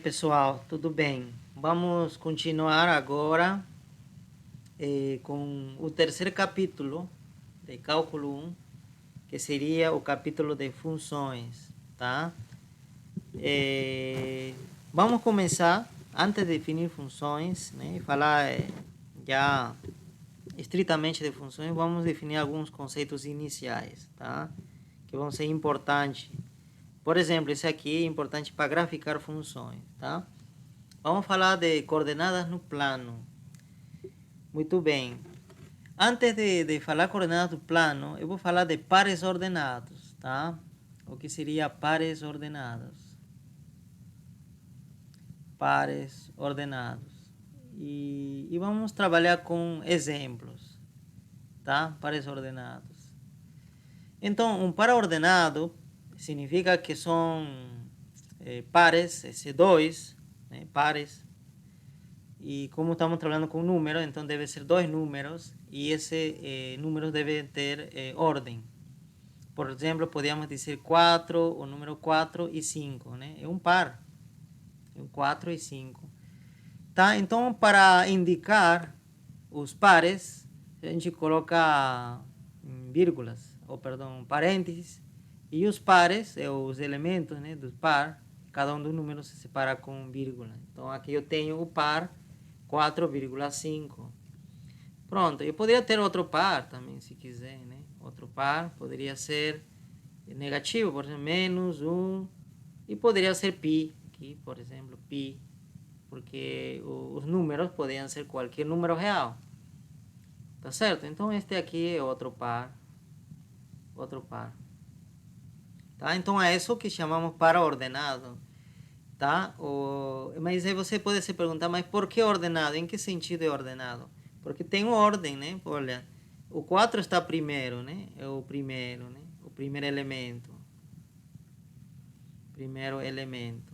Pessoal, tudo bem? Vamos continuar agora com o terceiro capítulo de cálculo 1, que seria o capítulo de funções, tá? Vamos começar, antes de definir funções, né, e falar já estritamente de funções, vamos definir alguns conceitos iniciais, tá? Que vão ser importantes. Por exemplo, esse aqui é importante para graficar funções, tá? Vamos falar de coordenadas no plano. Muito bem. Antes de falar coordenadas do plano, eu vou falar de pares ordenados, tá? O que seria pares ordenados? Pares ordenados. E vamos trabalhar com exemplos, tá? Pares ordenados. Então, um par ordenado significa que são pares, esse dois, né? Pares. E como estamos trabalhando com números, então deve ser dois números e esse número deve ter ordem. Por exemplo, podíamos dizer 4, o número 4 e 5, né? É um par. É um 4 e 5. Tá? Então, para indicar os pares, a gente coloca vírgulas, ou perdão, parênteses, e os pares, os elementos, né, do par, cada um dos números se separa com vírgula. Então, aqui eu tenho o par 4,5. Pronto, eu poderia ter outro par também, se quiser, né? Outro par poderia ser negativo, por exemplo, menos 1, e poderia ser pi, aqui, por exemplo, pi, porque os números poderiam ser qualquer número real. Tá certo? Então este aqui é outro par. Outro par. Tá? Então é isso que chamamos par ordenado. Tá? Mas aí você pode se perguntar, mas por que ordenado? Em que sentido é ordenado? Porque tem ordem, né? Olha, o 4 está primeiro, né? É o primeiro, né? O primeiro elemento. Primeiro elemento.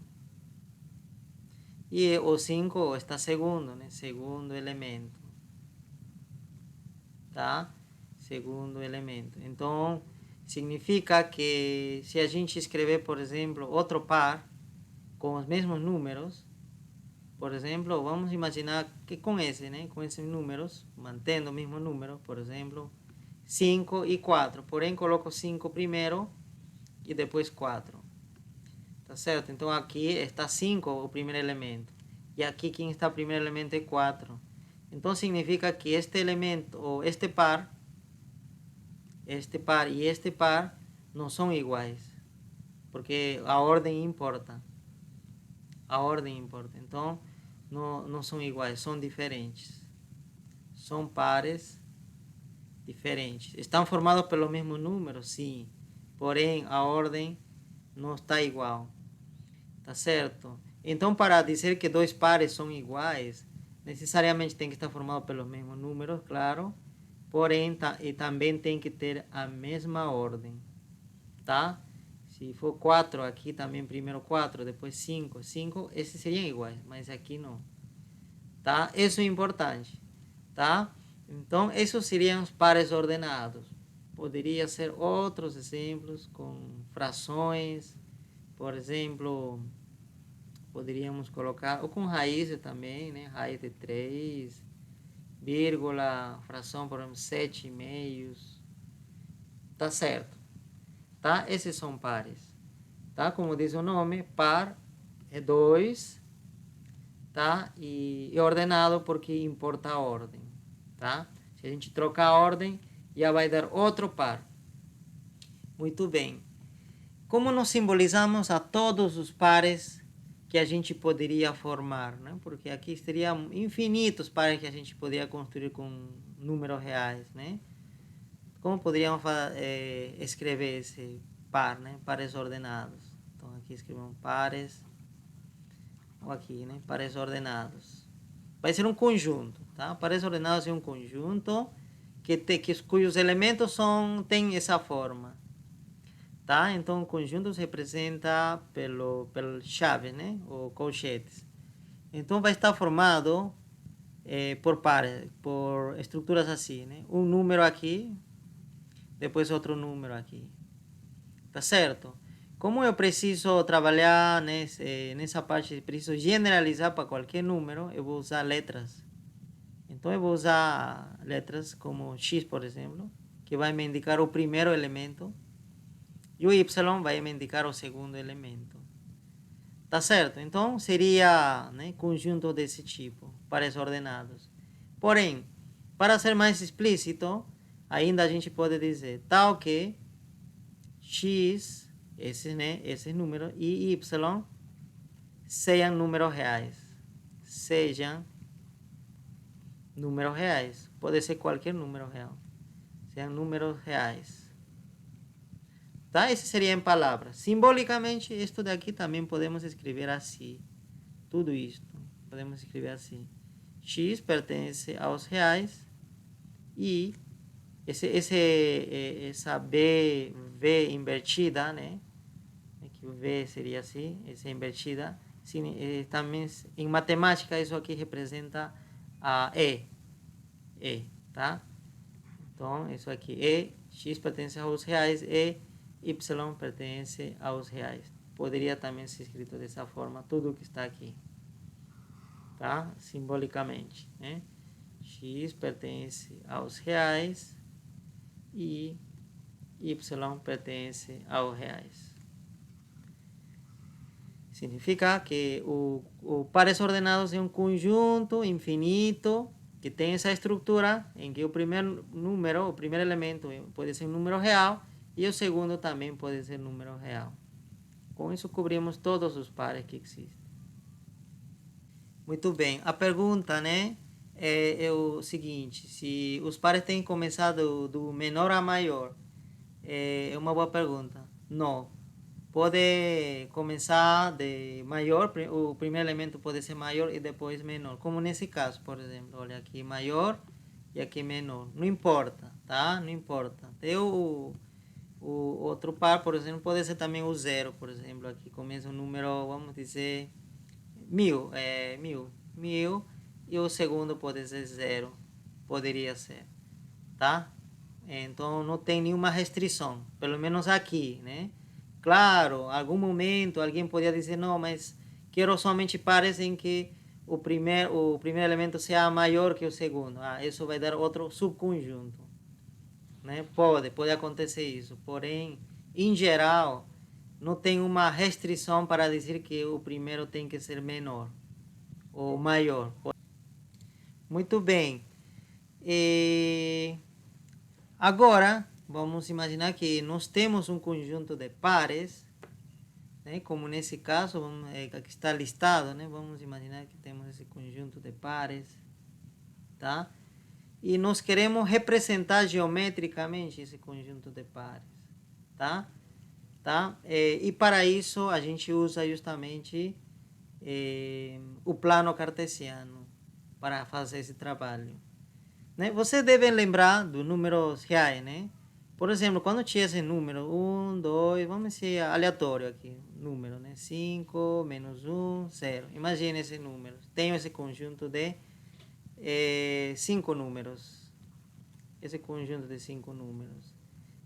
E o 5 está segundo, né? Segundo elemento. Tá? Segundo elemento. Então, significa que se a gente escrever, por exemplo, outro par com os mesmos números, por exemplo, vamos imaginar que com esse, né? Com esses números, mantendo o mesmo número, por exemplo, 5 e 4. Porém, coloco 5 primeiro e depois 4. Tá certo? Então, aqui está 5, o primeiro elemento. E aqui quem está o primeiro elemento é 4. Então, significa que este elemento, ou este par e este par não são iguais. Porque a ordem importa. A ordem importa. Então, não são iguais, são diferentes. São pares diferentes. Estão formados pelo mesmo número? Sim. Porém, a ordem não está igual. Tá certo? Então, para dizer que dois pares são iguais, necessariamente tem que estar formado pelos mesmos números, claro. Porém, e também tem que ter a mesma ordem. Tá? Se for 4, aqui também primeiro 4, depois 5. 5, esses seriam iguais, mas aqui não. Tá? Isso é importante. Tá? Então, esses seriam os pares ordenados. Poderia ser outros exemplos com frações. Por exemplo, poderíamos colocar, ou com raízes também, né? Raiz de 3, vírgula, fração, por exemplo, 7 meios. Tá certo. Tá? Esses são pares. Tá? Como diz o nome, par é 2, tá? E é ordenado porque importa a ordem, tá? Se a gente trocar a ordem, já vai dar outro par. Muito bem. Como nós simbolizamos a todos os pares que a gente poderia formar, né? Porque aqui seriam infinitos pares que a gente poderia construir com números reais, né? Como poderíamos escrever esse par, né? Pares ordenados. Então aqui escrevemos pares, ou aqui, né? Pares ordenados. Vai ser um conjunto, tá? Pares ordenados é um conjunto cujos elementos têm essa forma, tá? Então o conjunto se representa pelo chave, né? Ou colchetes. Então vai estar formado por pares, por estruturas assim, né? Um número aqui, depois outro número aqui. Tá certo? como eu preciso trabalhar nessa parte, preciso generalizar para qualquer número, eu vou usar letras. Então, eu vou usar letras como X, por exemplo, que vai me indicar o primeiro elemento, e o Y vai me indicar o segundo elemento. Tá certo? Então, seria, né, conjunto desse tipo, pares ordenados. Porém, para ser mais explícito, ainda a gente pode dizer tal que X, esse número, e Y sejam números reais. Sejam números reais. Pode ser qualquer número real. Sejam números reais. Tá? Esse seria em palavras. Simbolicamente, isto daqui também podemos escrever assim. Tudo isto. Podemos escrever assim. X pertence aos reais e essa V invertida, né? Que o V seria assim, essa invertida. Também em matemática isso aqui representa a E, tá? Então, isso aqui E, X pertence aos reais e Y pertence aos reais. Poderia também ser escrito dessa forma, tudo que está aqui, tá? Simbolicamente, né? X pertence aos reais e Y pertence aos reais. Significa que o pares ordenados é um conjunto infinito que tem essa estrutura em que o primeiro número, o primeiro elemento pode ser um número real e o segundo também pode ser número real. Com isso cobrimos todos os pares que existem. Muito bem. A pergunta, né, é o seguinte: se os pares têm começado do menor a maior, é uma boa pergunta. Não. Pode começar de maior, o primeiro elemento pode ser maior e depois menor. Como nesse caso, por exemplo. Olha aqui, maior e aqui menor. Não importa, tá? Não importa. Tem o outro par, por exemplo, pode ser também o zero, por exemplo. Aqui começa um número, vamos dizer, 1000. Mil. E o segundo pode ser zero. Poderia ser, tá? Então, não tem nenhuma restrição. Pelo menos aqui, né? Claro, algum momento alguém podia dizer, não, mas quero somente pares em que o primeiro elemento seja maior que o segundo. Isso vai dar outro subconjunto. Né? Pode acontecer isso. Porém, em geral, não tem uma restrição para dizer que o primeiro tem que ser menor ou maior. Muito bem. Agora, vamos imaginar que nós temos um conjunto de pares, né? Como nesse caso, aqui está listado, né? Vamos imaginar que temos esse conjunto de pares, tá? E nós queremos representar geometricamente esse conjunto de pares, tá? E para isso a gente usa justamente o plano cartesiano para fazer esse trabalho. Né? Você deve lembrar dos números reais, né? Por exemplo, quando tinha esse número, 1, 2, vamos ser aleatório aqui, número, né? 5, menos 1, 0. Imagine esse número. Tenho esse conjunto de 5 números. Esse conjunto de 5 números.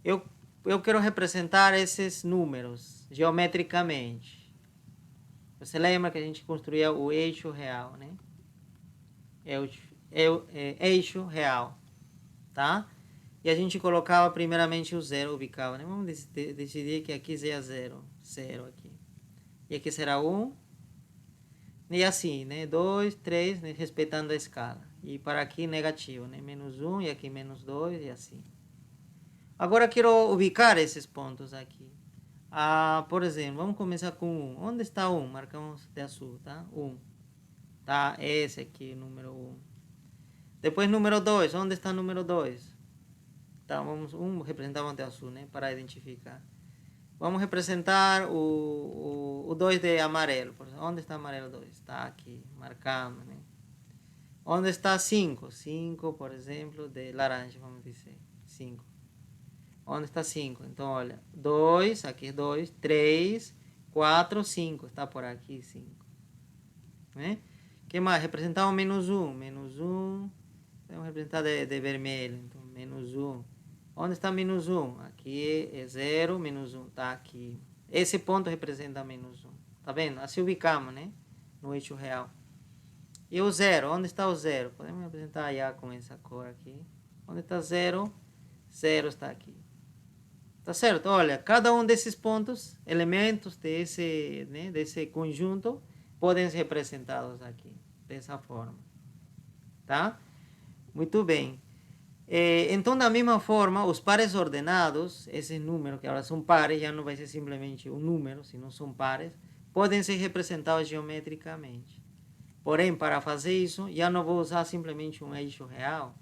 Eu quero representar esses números geometricamente. Você lembra que a gente construía o eixo real, né? Eixo real, tá? E a gente colocava primeiramente o zero, ubicava, né? Vamos decidir que aqui seja zero, zero aqui. E aqui será 1, e assim, né? 2, 3, né? Respeitando a escala. E para aqui negativo, né? Menos 1 e aqui menos 2 e assim. Agora quero ubicar esses pontos aqui. Por exemplo, vamos começar com 1. Onde está 1? Marcamos de azul, tá? 1. Tá? Esse aqui, número 1. Depois número 2. Onde está o número 2? Então, vamos representar de azul, né? Para identificar. Vamos representar o 2 de amarelo. Onde está amarelo 2? Está aqui, marcamos, né? Onde está 5? 5, por exemplo, de laranja, vamos dizer. 5. Onde está 5? Então, olha, 2, aqui 2, 3, 4, 5. Está por aqui 5. Né? O que mais? Representar o menos 1. Menos 1. Vamos representar de vermelho. Então, menos 1. Onde está menos 1? Aqui é 0, menos 1. Está aqui. Esse ponto representa menos 1. Tá vendo? Assim ubicamos, né? No eixo real. E o zero, onde está o zero? Podemos representar já com essa cor aqui. Onde está zero? Zero está aqui. Tá certo? Olha, cada um desses pontos, elementos desse, né, desse conjunto, podem ser representados aqui, dessa forma. Tá? Muito bem. Então, da mesma forma, os pares ordenados, esses números que agora são pares, já não vai ser simplesmente um número, senão são pares, podem ser representados geometricamente. Porém, para fazer isso, já não vou usar simplesmente um eixo real,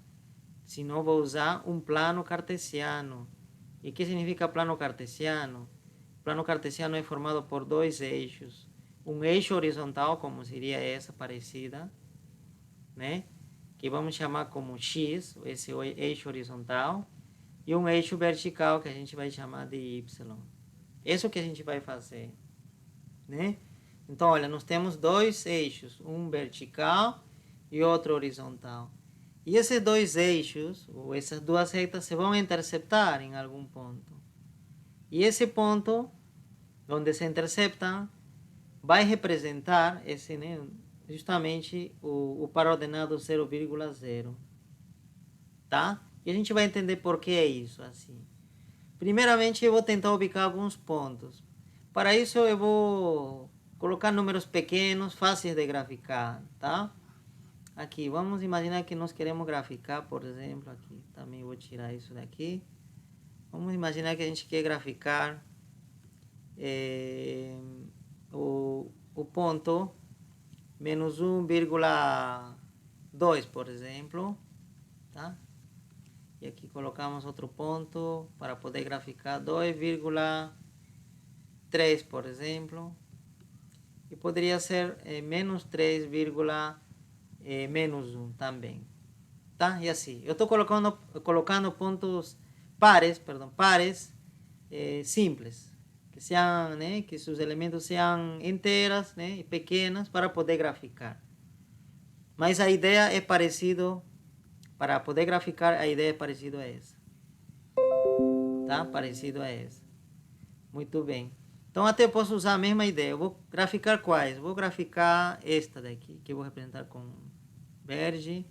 senão vou usar um plano cartesiano. E o que significa plano cartesiano? Plano cartesiano é formado por dois eixos. Um eixo horizontal, como seria essa parecida, né? Que vamos chamar como X, esse eixo horizontal, e um eixo vertical que a gente vai chamar de Y. Isso que a gente vai fazer, né? Então, olha, nós temos dois eixos, um vertical e outro horizontal. E esses dois eixos, ou essas duas retas, se vão interceptar em algum ponto. E esse ponto, onde se interceptam, vai representar esse, né, justamente o par ordenado 0,0. Tá? E a gente vai entender por que é isso assim. Primeiramente, eu vou tentar ubicar alguns pontos. Para isso, eu vou colocar números pequenos, fáceis de graficar, tá? Aqui, vamos imaginar que nós queremos graficar, por exemplo, aqui, também vou tirar isso daqui. Vamos imaginar que a gente quer graficar o ponto menos 1,2, por exemplo, tá? E aqui colocamos outro ponto para poder graficar 2,3, por exemplo. E poderia ser menos 3, menos 1 também. Tá? E assim, eu estou colocando pontos pares simples. Que sejam, né, que seus elementos sejam inteiras, né, e pequenas para poder graficar. Mas a ideia é parecido. Para poder graficar, a ideia é parecida a essa. Tá? Parecido a essa. Muito bem. Então, até posso usar a mesma ideia. Eu vou graficar quais? Vou graficar esta daqui, que eu vou representar com verde.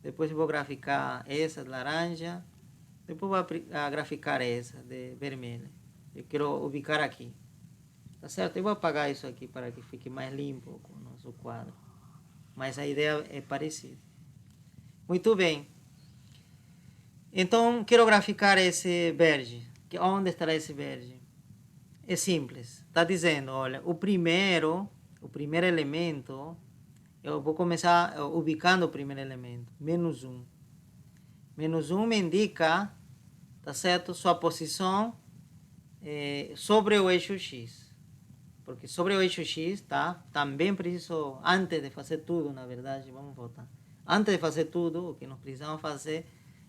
Depois eu vou graficar essa de laranja. Depois vou graficar essa de vermelha. Eu quero ubicar aqui. Tá certo? Eu vou apagar isso aqui para que fique mais limpo com o nosso quadro. Mas a ideia é parecida. Muito bem. Então, quero graficar esse verde. Onde estará esse verde? É simples. Está dizendo, olha, o primeiro elemento, eu vou começar ubicando o primeiro elemento, menos 1. Menos 1 me indica, tá certo, sua posição sobre o eixo X. Porque sobre o eixo X, tá? Também preciso, antes de fazer tudo, na verdade, vamos voltar. Antes de fazer tudo, o que nós precisamos fazer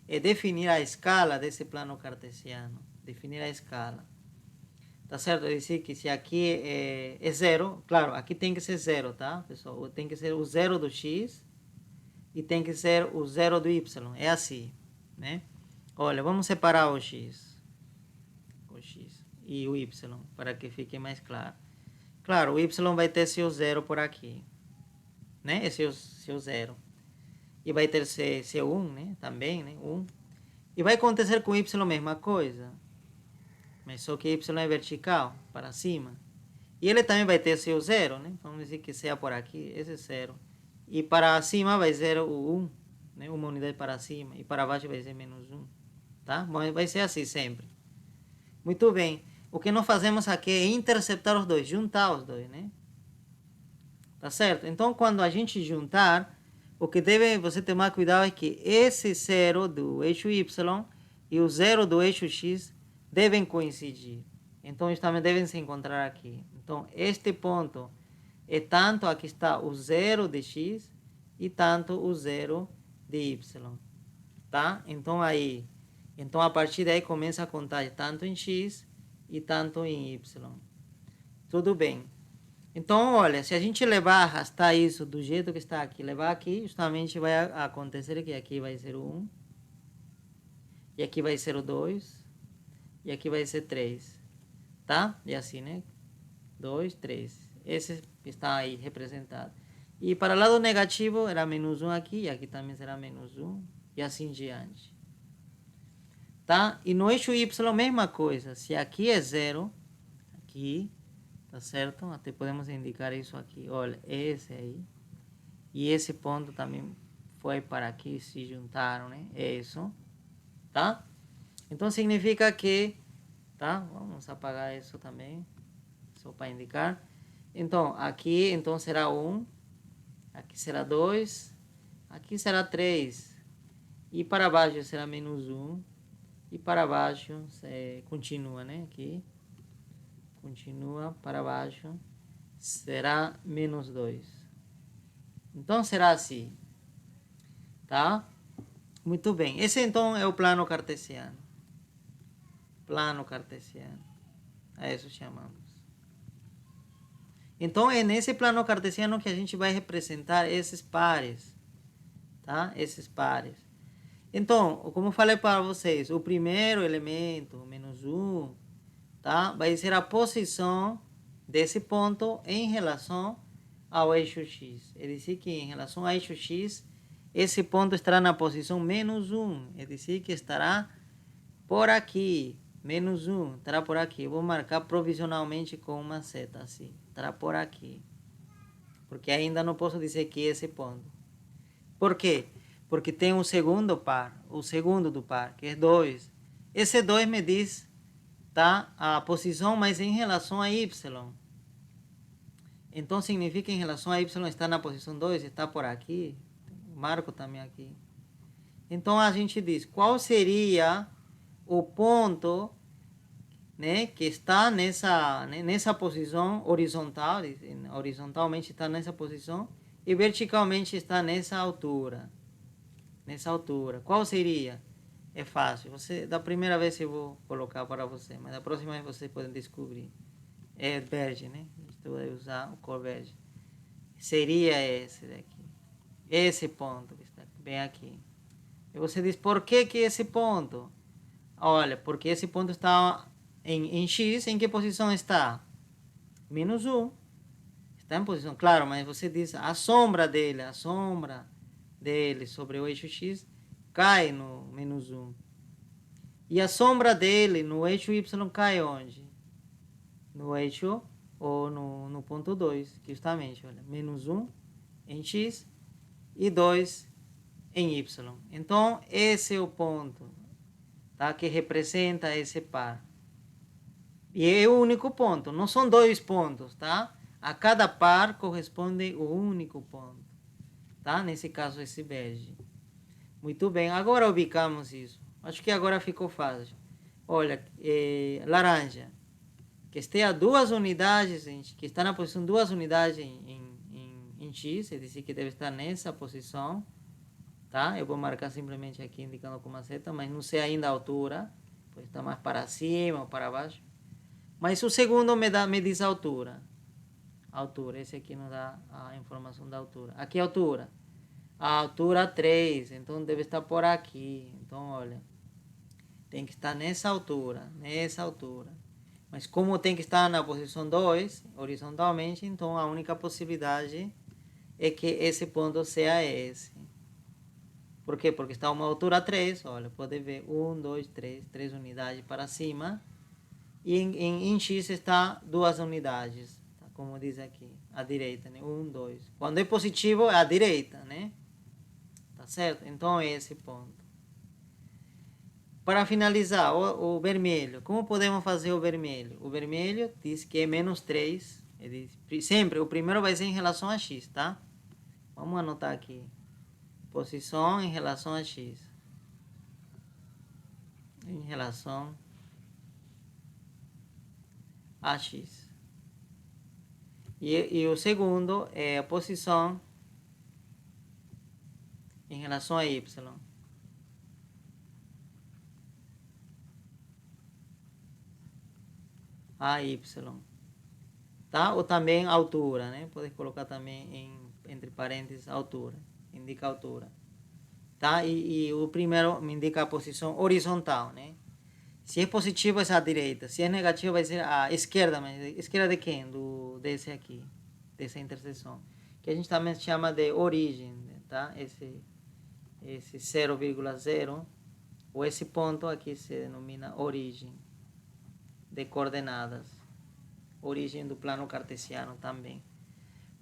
é definir a escala desse plano cartesiano. Definir a escala. Tá certo? É dizer que se aqui é zero, claro, aqui tem que ser zero, tá, pessoal? Tem que ser o zero do X e tem que ser o zero do Y. É assim, né? Olha, vamos separar o X e o Y, para que fique mais claro. Claro, o Y vai ter seu zero por aqui, né? Esse é o seu zero. E vai ter seu 1, né? Também, né? 1. E vai acontecer com o Y a mesma coisa. Mas só que Y é vertical, para cima. E ele também vai ter seu zero, né? Vamos dizer que seja por aqui, esse é zero. E para cima vai ser o 1, né? Uma unidade para cima. E para baixo vai ser menos 1. Tá? Bom, vai ser assim sempre. Muito bem. O que nós fazemos aqui é interceptar os dois, juntar os dois, né? Tá certo? Então, quando a gente juntar, o que deve você tomar cuidado é que esse zero do eixo Y e o zero do eixo X devem coincidir. Então, eles também devem se encontrar aqui. Então, este ponto é tanto aqui está o zero de X e tanto o zero de Y. Tá? Então, a partir daí começa a contar tanto em X e tanto em Y. Tudo bem. Então, olha, se a gente levar, arrastar isso do jeito que está aqui, levar aqui, justamente vai acontecer que aqui vai ser o 1, e aqui vai ser o 2, e aqui vai ser 3. tá? E assim, né? 2, 3. Esse está aí representado. E para o lado negativo era menos 1 aqui, e aqui também será menos 1, e assim diante. Tá? E no eixo Y, mesma coisa. Se aqui é 0, aqui, tá certo? Até podemos indicar isso aqui. Olha, esse aí. E esse ponto também foi para aqui, se juntaram, né? É isso. Tá? Então significa que, tá? Vamos apagar isso também, só para indicar. Então, aqui então será 1, aqui será 2, aqui será 3. E para baixo será menos 1. E para baixo continua, né? Aqui. Continua para baixo. Será menos 2. Então será assim. Tá? Muito bem. Esse então é o plano cartesiano. Plano cartesiano. A isso chamamos. Então é nesse plano cartesiano que a gente vai representar esses pares. Tá? Esses pares. Então, como falei para vocês, o primeiro elemento, menos 1, tá? Vai ser a posição desse ponto em relação ao eixo x. É dizer que em relação ao eixo x, esse ponto estará na posição menos 1. É dizer que estará por aqui. Menos 1 estará por aqui. Eu vou marcar provisionalmente com uma seta assim. Estará por aqui. Porque ainda não posso dizer que é esse ponto. Por quê? Porque tem um segundo par. O segundo do par, que é 2. Esse 2 me diz, tá, a posição, mas em relação a y. Então significa em relação a y está na posição 2, está por aqui. Marco também aqui. Então a gente diz qual seria o ponto, né, que está nessa posição horizontal, horizontalmente está nessa posição e verticalmente está nessa altura. Nessa altura. Qual seria? É fácil. Da primeira vez eu vou colocar para você, mas da próxima vez vocês podem descobrir. É verde, né? A gente vai usar o cor verde. Seria esse daqui. Esse ponto que está bem aqui. E você diz, por que esse ponto? Olha, porque esse ponto está em X, em que posição está? Menos 1. Está em posição, claro, mas você diz, a sombra dele sobre o eixo X cai no menos 1. E a sombra dele no eixo Y cai onde? No eixo ou no ponto 2, justamente, olha, menos 1 em X e 2 em Y. Então, esse é o ponto, tá, que representa esse par. E é o único ponto, não são dois pontos, tá? A cada par corresponde o único ponto, tá? Nesse caso, esse bege. Muito bem, agora ubicamos isso. Acho que agora ficou fácil. Olha, laranja, que esteja 2 unidades, que está na posição 2 unidades em X, é dizer, que deve estar nessa posição, tá? Eu vou marcar simplesmente aqui, indicando com uma seta, mas não sei ainda a altura, pois está mais para cima ou para baixo. Mas o segundo me diz a altura. Altura, esse aqui não dá a informação da altura. Aqui é a altura. A altura 3, então deve estar por aqui. Então, olha, tem que estar nessa altura. Mas como tem que estar na posição 2, horizontalmente, então a única possibilidade é que esse ponto seja esse. Por quê? Porque está a uma altura 3, olha, pode ver 1, 2, 3 unidades para cima. E em X está 2 unidades, tá? Como diz aqui, à direita, né? 1, 2. Quando é positivo, é à direita, né? Tá certo? Então é esse ponto. Para finalizar, o vermelho. Como podemos fazer o vermelho? O vermelho diz que é menos 3. Sempre, o primeiro vai ser em relação a x, tá? Vamos anotar aqui. Posição em relação a x. Em relação a x. E o segundo é a posição em relação a y. A y. Tá? Ou também altura, né? Pode colocar também entre parênteses altura. Indica altura. Tá? E o primeiro me indica a posição horizontal, né? Se é positivo, é a direita. Se é negativo, vai ser a esquerda. Mas esquerda de quem? Desse aqui. Dessa interseção. Que a gente também chama de origem, tá? Esse 0,0, ou esse ponto aqui se denomina origem de coordenadas. Origem do plano cartesiano também.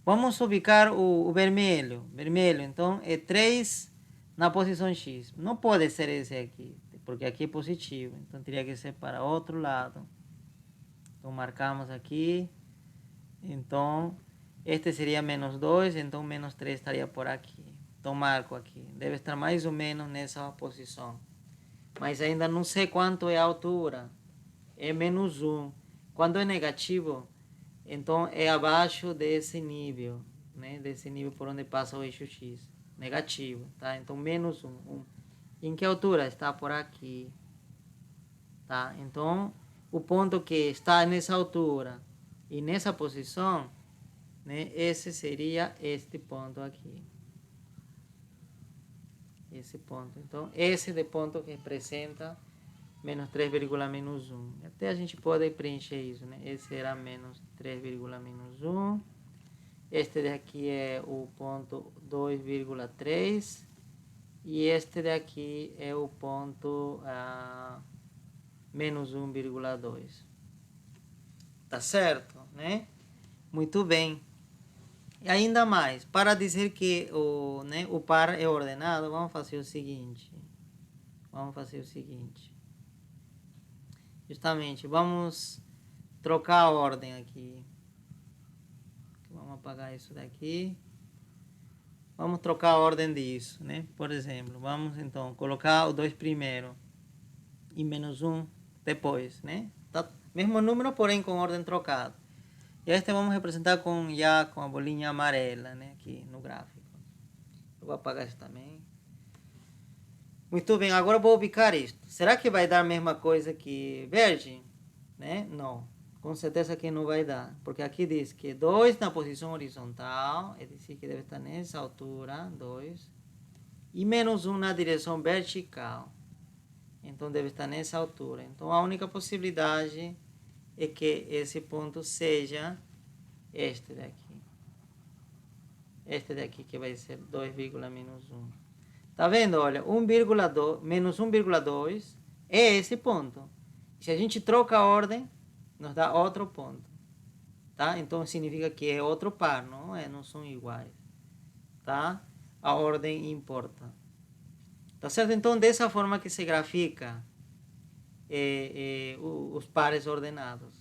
Vamos ubicar o vermelho. Vermelho, então, é 3 na posição X. Não pode ser esse aqui, porque aqui é positivo. Então, teria que ser para outro lado. Então, marcamos aqui. Então, este seria menos 2, então menos 3 estaria por aqui. Então, marco aqui. Deve estar mais ou menos nessa posição. Mas ainda não sei quanto é a altura. É menos 1. Quando é negativo, então é abaixo desse nível, né? Desse nível por onde passa o eixo X. Negativo, tá? Então menos 1. Em que altura? Está por aqui. Tá? Então, o ponto que está nessa altura e nessa posição, né? Esse seria este ponto aqui. Esse ponto. Então, esse de ponto que representa menos 3,-1. Até a gente pode preencher isso, né? Esse será menos 3,-1. Este daqui é o ponto 2,3. E este daqui é o ponto menos 1,2. Tá certo, né? Muito bem. E ainda mais, para dizer que o par é ordenado, vamos fazer o seguinte. Justamente, vamos trocar a ordem aqui. Vamos apagar isso daqui. Vamos trocar a ordem disso, né? Por exemplo, vamos então colocar o 2 primeiro e menos 1 depois, né? Tá, mesmo número, porém com ordem trocada. E este vamos representar com a bolinha amarela, né? Aqui no gráfico. Eu vou apagar isso também. Muito bem, agora eu vou ubicar isto. Será que vai dar a mesma coisa que verde? Né? Não, com certeza que não vai dar. Porque aqui diz que 2 na posição horizontal, é dizer que deve estar nessa altura, 2. E menos 1 na direção vertical. Então deve estar nessa altura. Então a única possibilidade é que esse ponto seja este daqui. Este daqui que vai ser 2,-1. Tá vendo? Olha, 1,2 menos 1,2 é esse ponto. Se a gente troca a ordem, nos dá outro ponto. Tá? Então significa que é outro par, não são iguais. Tá? A ordem importa. Tá certo? Então, dessa forma que se grafica os pares ordenados.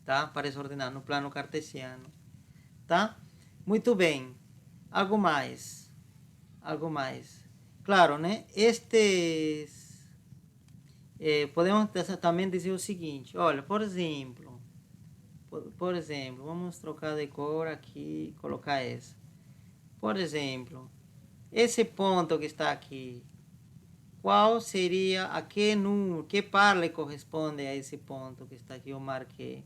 Tá? Pares ordenados no plano cartesiano. Tá? Muito bem. Algo mais. Claro, né? Podemos também dizer o seguinte. Olha, por exemplo, vamos trocar de cor aqui, colocar essa. Por exemplo, esse ponto que está aqui, qual seria, a que número, que par lhe corresponde a esse ponto que está aqui, eu marquei.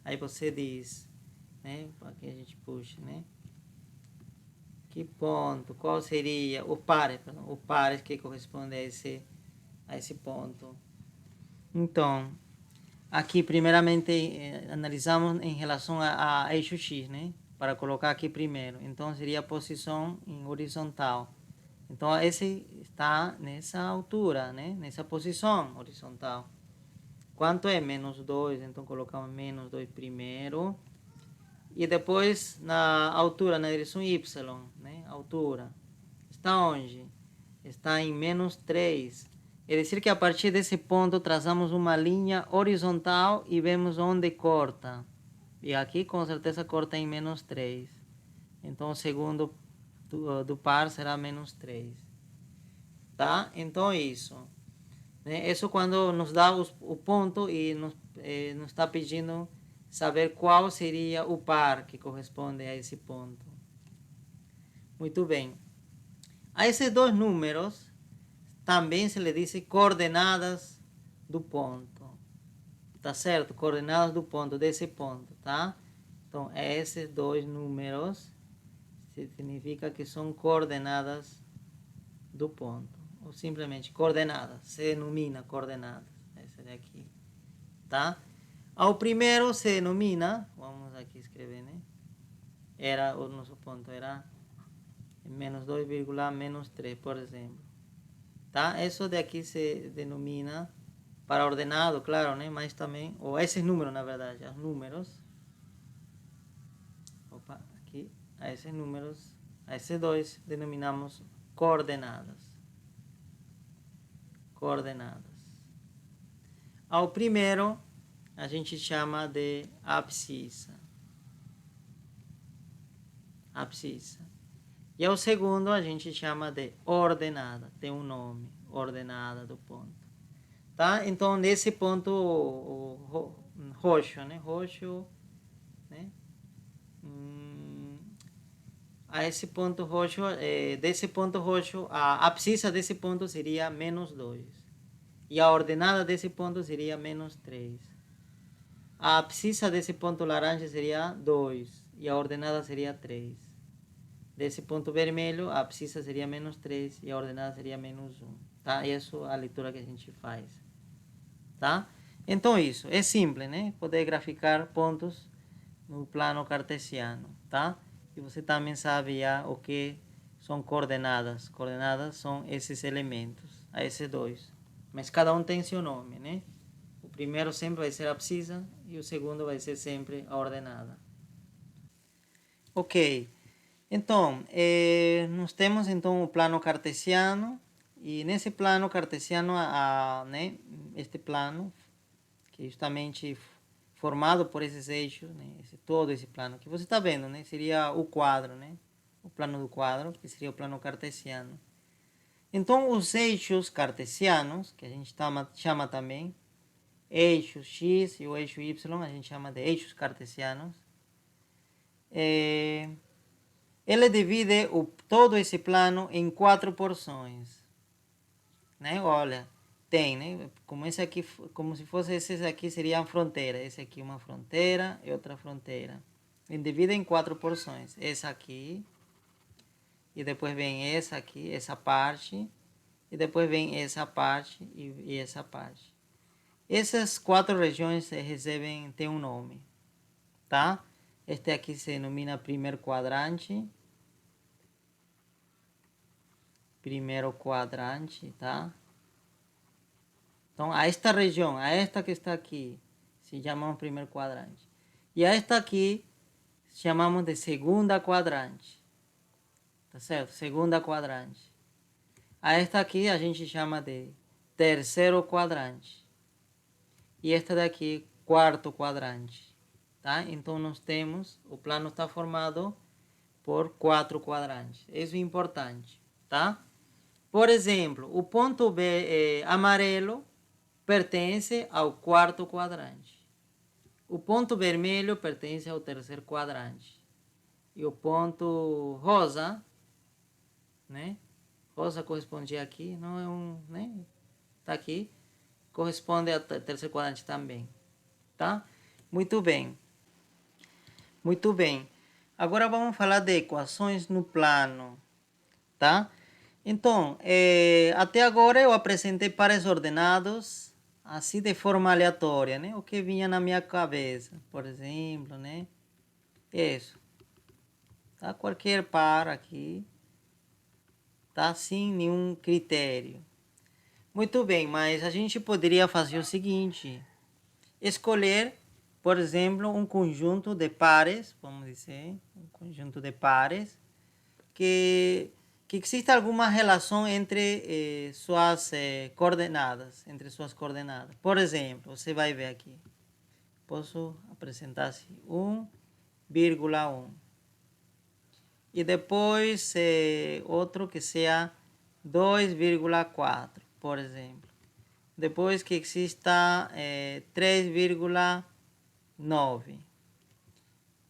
Aí você diz, né? Aqui a gente puxa, né? Que ponto? Qual seria o par que corresponde a esse ponto? Então, aqui primeiramente analisamos em relação a eixo X, né? Para colocar aqui primeiro. Então, seria a posição em horizontal. Então, esse está nessa altura, né? Nessa posição horizontal. Quanto é? Menos 2. Então, colocamos menos 2 primeiro. E depois na altura, na direção Y, né? Altura. Está onde? Está em menos 3. É dizer que a partir desse ponto traçamos uma linha horizontal e vemos onde corta. E aqui com certeza corta em menos 3. Então o segundo do par será menos 3. Tá? Então isso. Né? Isso quando nos dá o ponto e nos está pedindo saber qual seria o par que corresponde a esse ponto. Muito bem. A esses dois números também se lhe diz coordenadas do ponto. Tá certo? Coordenadas do ponto, desse ponto, tá? Então, esses dois números significa que são coordenadas do ponto. Ou simplesmente coordenadas. Se denomina coordenadas. daqui, tá? Ao primeiro se denomina, vamos aqui escrever, né? O nosso ponto era menos 2, menos 3, por exemplo. Tá? Isso daqui se denomina para ordenado, claro, né? Mas também, ou esses números, na verdade, os números. Opa, aqui, a esses números, a esses dois denominamos coordenadas. Coordenadas. Ao primeiro, a gente chama de abscissa. Abscissa. E ao segundo, a gente chama de ordenada. Tem um nome, ordenada do ponto. Tá? Então, nesse ponto roxo, né? Roxo, né? A esse ponto roxo, desse ponto roxo, a abscissa desse ponto seria menos 2. E a ordenada desse ponto seria menos 3. A abscissa desse ponto laranja seria 2. E a ordenada seria 3. Desse ponto vermelho, a abscissa seria menos 3 e a ordenada seria menos 1. Tá? Essa é a leitura que a gente faz. Tá? Então, isso é simples, né? Poder graficar pontos no plano cartesiano. Tá? E você também sabe já o que são coordenadas. Coordenadas são esses elementos, a esses dois. Mas cada um tem seu nome, né? O primeiro sempre vai ser a abscissa e o segundo vai ser sempre a ordenada. Ok. Então, nós temos então o plano cartesiano, e nesse plano cartesiano, né, este plano, que é justamente formado por esses eixos, né, todo esse plano que você está vendo, né, seria o quadro, né, o plano do quadro, que seria o plano cartesiano. Então, os eixos cartesianos, que a gente chama também eixo X e o eixo Y, a gente chama de eixos cartesianos, ele divide todo esse plano em 4 porções, né? Olha, tem, né? Como esse aqui, como se fosse esses aqui seriam fronteiras. Esse aqui uma fronteira e outra fronteira. Ele divide em 4 porções. Essa aqui, e depois vem essa aqui, essa parte, e depois vem essa parte e essa parte. Essas 4 regiões têm um nome, tá? Este aqui se denomina primeiro quadrante. Primeiro quadrante, tá? Então, a esta região, a esta que está aqui, se chamamos primeiro quadrante. E a esta aqui, chamamos de segunda quadrante. Tá certo? Segunda quadrante. A esta aqui a gente chama de terceiro quadrante. E esta daqui, quarto quadrante. Tá? Então, nós temos, o plano está formado por 4 quadrantes. Isso é importante, tá? Por exemplo, o ponto B amarelo pertence ao quarto quadrante. O ponto vermelho pertence ao terceiro quadrante. E o ponto rosa, né? Rosa corresponde aqui, não é um, né? Tá aqui. Corresponde ao terceiro quadrante também, tá? Muito bem. Muito bem. Agora vamos falar de equações no plano, tá? Então, até agora eu apresentei pares ordenados, assim de forma aleatória, né? O que vinha na minha cabeça, por exemplo, né? Isso. Tá? Qualquer par aqui, tá? Sem nenhum critério. Muito bem, mas a gente poderia fazer o seguinte: escolher, por exemplo, um conjunto de pares, vamos dizer, um conjunto de pares, que exista alguma relação entre suas coordenadas, Por exemplo, você vai ver aqui, posso apresentar assim, 1,1. E depois outro que seja 2,4, por exemplo. Depois que exista 3,9.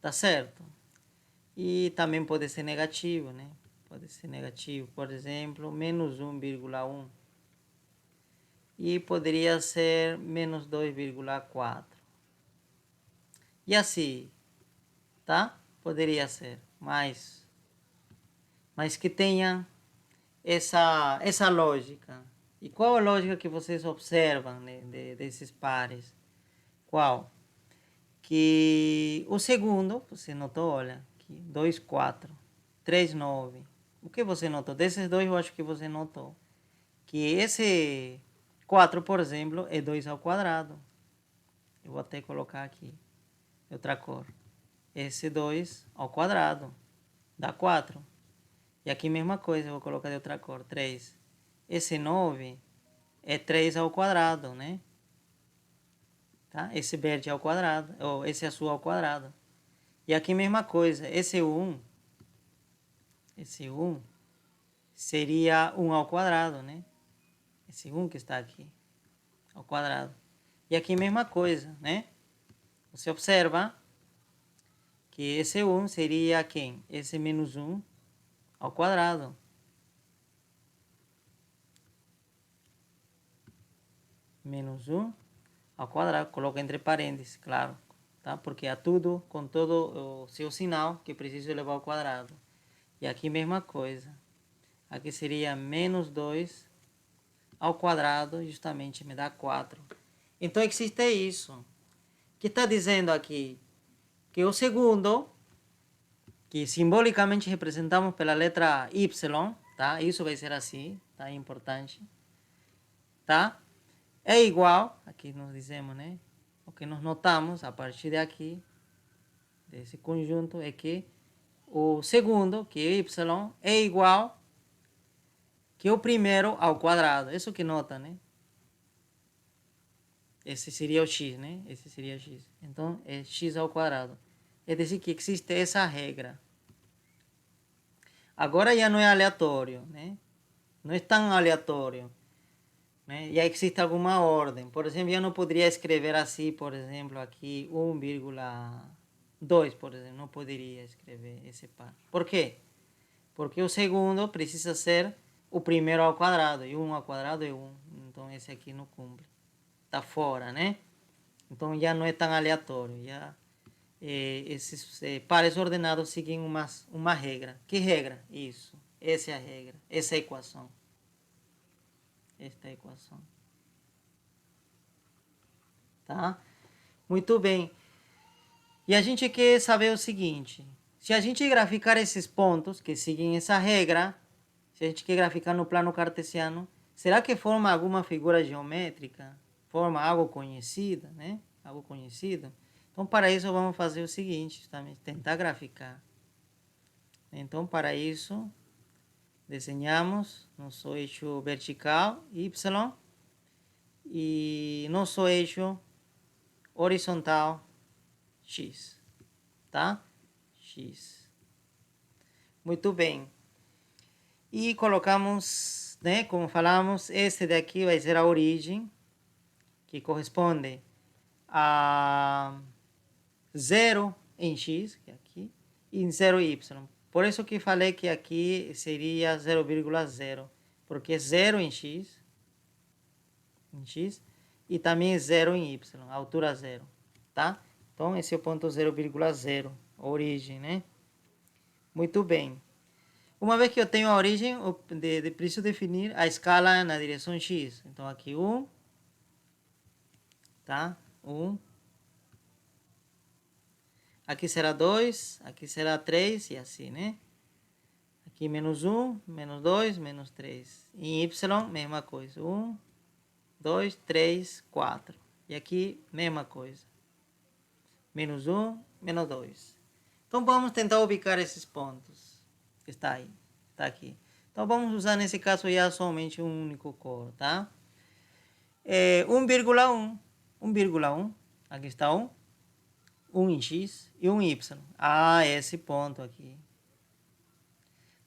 Tá certo? E também pode ser negativo, né? Pode ser negativo, por exemplo, menos 1,1. E poderia ser menos 2,4. E assim, tá? Poderia ser, mas que tenha essa lógica. E qual a lógica que vocês observam, né, desses pares? Qual? Que o segundo, você notou, olha, aqui, 2, 4, 3, 9. O que você notou? Desses dois, eu acho que você notou. Que esse 4, por exemplo, é 2 ao quadrado. Eu vou até colocar aqui outra cor. Esse 2 ao quadrado dá 4. E aqui mesma coisa, eu vou colocar de outra cor, 3. Esse 9 é 3 ao quadrado, né? Tá? Esse verde ao quadrado, ou esse azul ao quadrado. E aqui mesma coisa, esse 1 seria 1 ao quadrado, né? Esse 1 que está aqui, ao quadrado. E aqui mesma coisa, né? Você observa que esse 1 seria quem? Esse menos 1 ao quadrado. Menos 1 ao quadrado. Coloca entre parênteses, claro. Tá? Porque há tudo com todo o seu sinal que preciso levar ao quadrado. E aqui mesma coisa. Aqui seria menos 2 ao quadrado, justamente me dá 4. Então existe isso. Que está dizendo aqui? Que o segundo, que simbolicamente representamos pela letra Y, tá? Isso vai ser assim, tá? É importante. Tá? É igual, aqui nós dizemos, né? O que nós notamos a partir de aqui, desse conjunto, é que o segundo, que é Y, é igual que o primeiro ao quadrado. Isso que nota, né? Esse seria o x, né? Esse seria x. Então, é x ao quadrado. É dizer que existe essa regra. Agora já não é aleatório, né? Não é tão aleatório. Né? Já existe alguma ordem. Por exemplo, eu não poderia escrever assim, por exemplo, aqui 1,2, por exemplo. Não poderia escrever esse par. Por quê? Porque o segundo precisa ser o primeiro ao quadrado. E 1 ao quadrado é 1. Então, esse aqui não cumpre. Está fora, né? Então, já não é tão aleatório. Já, esses pares ordenados seguem uma regra. Que regra? Isso. Essa é a regra. Essa é a equação. Esta é a equação. Tá? Muito bem. E a gente quer saber o seguinte. Se a gente graficar esses pontos que seguem essa regra, se a gente quer graficar no plano cartesiano, será que forma alguma figura geométrica? Forma algo conhecido, né? Algo conhecido? Então, para isso, vamos fazer o seguinte, justamente, tentar graficar. Então, para isso, desenhamos nosso eixo vertical, Y, e nosso eixo horizontal, X. Tá? X. Muito bem. E colocamos, né, como falamos, este daqui vai ser a origem, que corresponde a 0 em x, que é aqui, e em 0 em y. Por isso que falei que aqui seria 0,0, porque é 0 em x, e também 0 em y, a altura 0, tá? Então, esse é o ponto 0,0, origem, né? Muito bem. Uma vez que eu tenho a origem, eu preciso definir a escala na direção x. Então, aqui 1, tá? 1. Aqui será 2, aqui será 3 e assim, né? Aqui menos 1, menos 2, menos 3. Em y, mesma coisa. 1, 2, 3, 4. E aqui, mesma coisa. Menos 1, menos 2. Então, vamos tentar ubicar esses pontos. Está aí, está aqui. Então, vamos usar nesse caso já somente um único cor, tá? 1,1. 1,1. Aqui está 1. 1 em x e 1 em y. Ah, esse ponto aqui.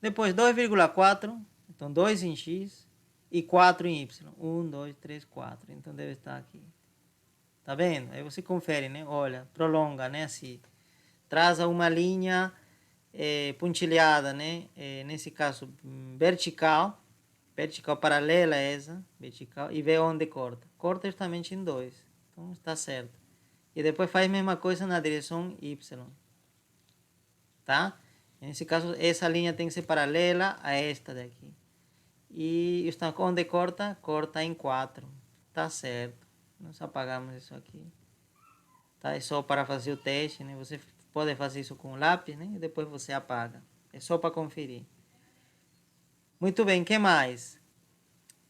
Depois 2,4. Então 2 em x e 4 em y. 1, 2, 3, 4. Então deve estar aqui. Tá vendo? Aí você confere, né? Olha, prolonga, né? Assim. Traça uma linha pontilhada, né? Nesse caso, vertical. Vertical paralela a essa. Vertical. E vê onde corta. Corta justamente em 2. Então está certo. E depois faz a mesma coisa na direção y. Tá? Nesse caso, essa linha tem que ser paralela a esta daqui. E está onde corta? Corta em 4. Tá certo. Nós apagamos isso aqui. Tá? É só para fazer o teste, né? Você pode fazer isso com o lápis, né? E depois você apaga. É só para conferir. Muito bem, o que mais?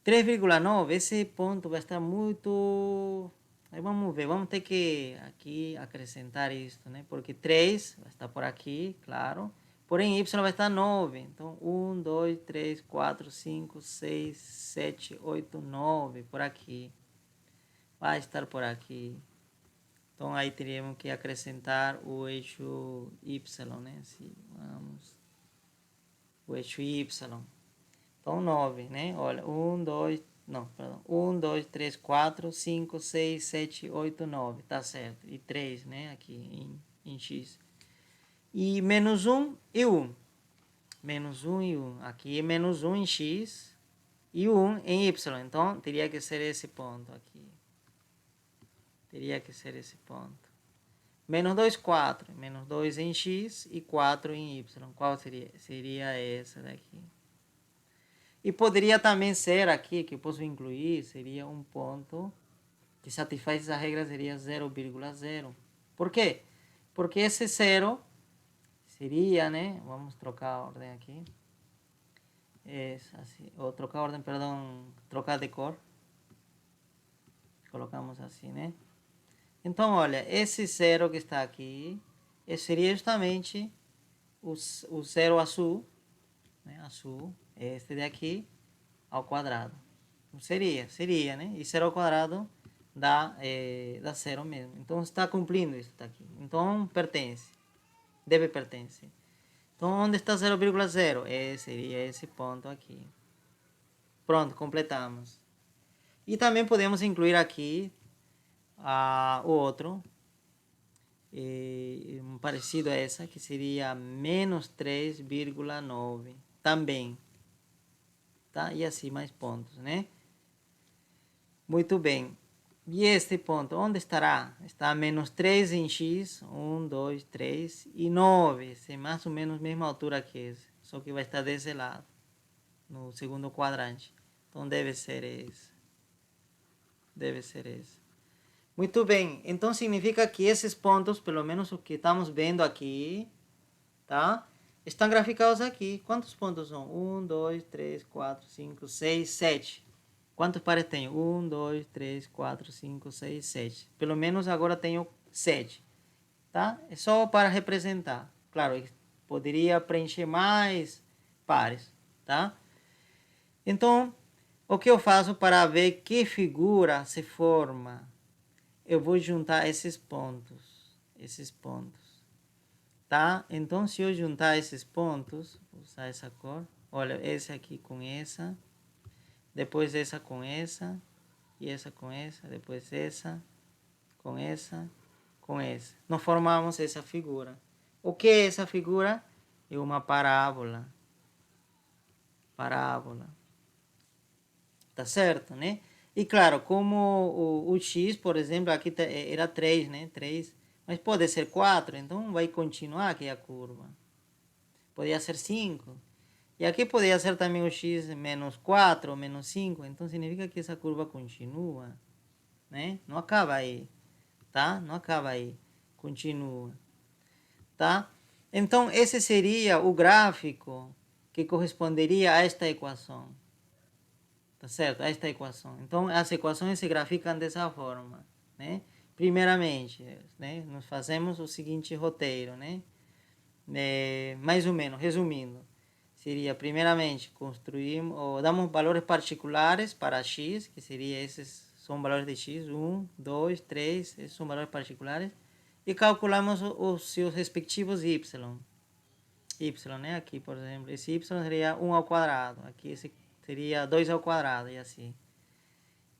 3,9, esse ponto vai estar muito... Aí vamos ver, vamos ter que aqui acrescentar isso, né? Porque 3 vai estar por aqui, claro. Porém, y vai estar 9. Então, 1, 2, 3, 4, 5, 6, 7, 8, 9. Por aqui. Vai estar por aqui. Então, aí teríamos que acrescentar o eixo y, né? Assim, vamos. O eixo y. Então, 9, né? Olha, 1, 2, não, perdão. 1, 2, 3, 4, 5, 6, 7, 8, 9. Tá certo. E 3, né? Aqui em x. E menos 1 e 1. Menos 1 e 1. Aqui é menos 1 em x e 1 em y. Então, teria que ser esse ponto aqui. Teria que ser esse ponto. Menos 2, 4. Menos 2 em x e 4 em y. Qual seria? Seria essa daqui. E poderia também ser aqui, que eu posso incluir, seria um ponto que satisfaz essa regra, seria 0,0. Por quê? Porque esse 0 seria, né? Vamos trocar a ordem aqui. Assim, ou trocar a ordem, perdão, trocar de cor. Colocamos assim, né? Então, olha, esse 0 que está aqui, seria justamente o 0 azul, né? Azul, este daqui, ao quadrado. Seria, né? E 0 ao quadrado dá 0 mesmo. Então, está cumprindo isso aqui. Então, pertence. Deve pertencer. Então, onde está 0,0? Seria esse ponto aqui. Pronto, completamos. E também podemos incluir aqui o outro, parecido a essa, que seria menos 3,9. Também. Tá? E assim mais pontos, né? Muito bem. E este ponto, onde estará? Está menos 3 em x, 1, 2, 3 e 9. É mais ou menos a mesma altura que esse, só que vai estar desse lado, no segundo quadrante. Então deve ser esse. Deve ser esse. Muito bem, então significa que esses pontos, pelo menos o que estamos vendo aqui, tá? Estão graficados aqui. Quantos pontos são? 1, 2, 3, 4, 5, 6, 7. Quantos pares tenho? 1, 2, 3, 4, 5, 6, 7. Pelo menos agora tenho 7. Tá? É só para representar. Claro, poderia preencher mais pares. Tá? Então, o que eu faço para ver que figura se forma? Eu vou juntar esses pontos. Esses pontos. Tá? Então, se eu juntar esses pontos, vou usar essa cor. Olha, esse aqui com essa. Depois essa com essa. E essa com essa. Depois essa com essa. Com essa. Nós formamos essa figura. O que é essa figura? É uma parábola. Parábola. Tá certo, né? E claro, como o x, por exemplo, aqui era 3, né? 3. Mas pode ser 4, então vai continuar aqui a curva. Poderia ser 5. E aqui poderia ser também o x menos 4 ou menos 5. Então significa que essa curva continua, né? Não acaba aí, tá? Não acaba aí. Continua, tá? Então esse seria o gráfico que corresponderia a esta equação. Tá certo? A esta equação. Então as equações se graficam dessa forma, né? Primeiramente, né? Nós fazemos o seguinte roteiro, né? Mais ou menos, resumindo, seria primeiramente construímos ou damos valores particulares para x, que seria esses são valores de x, 1, 2, 3, esses são valores particulares, e calculamos os seus respectivos y, né? Aqui, por exemplo, esse y seria 1 ao quadrado, aqui esse seria 2 ao quadrado e assim.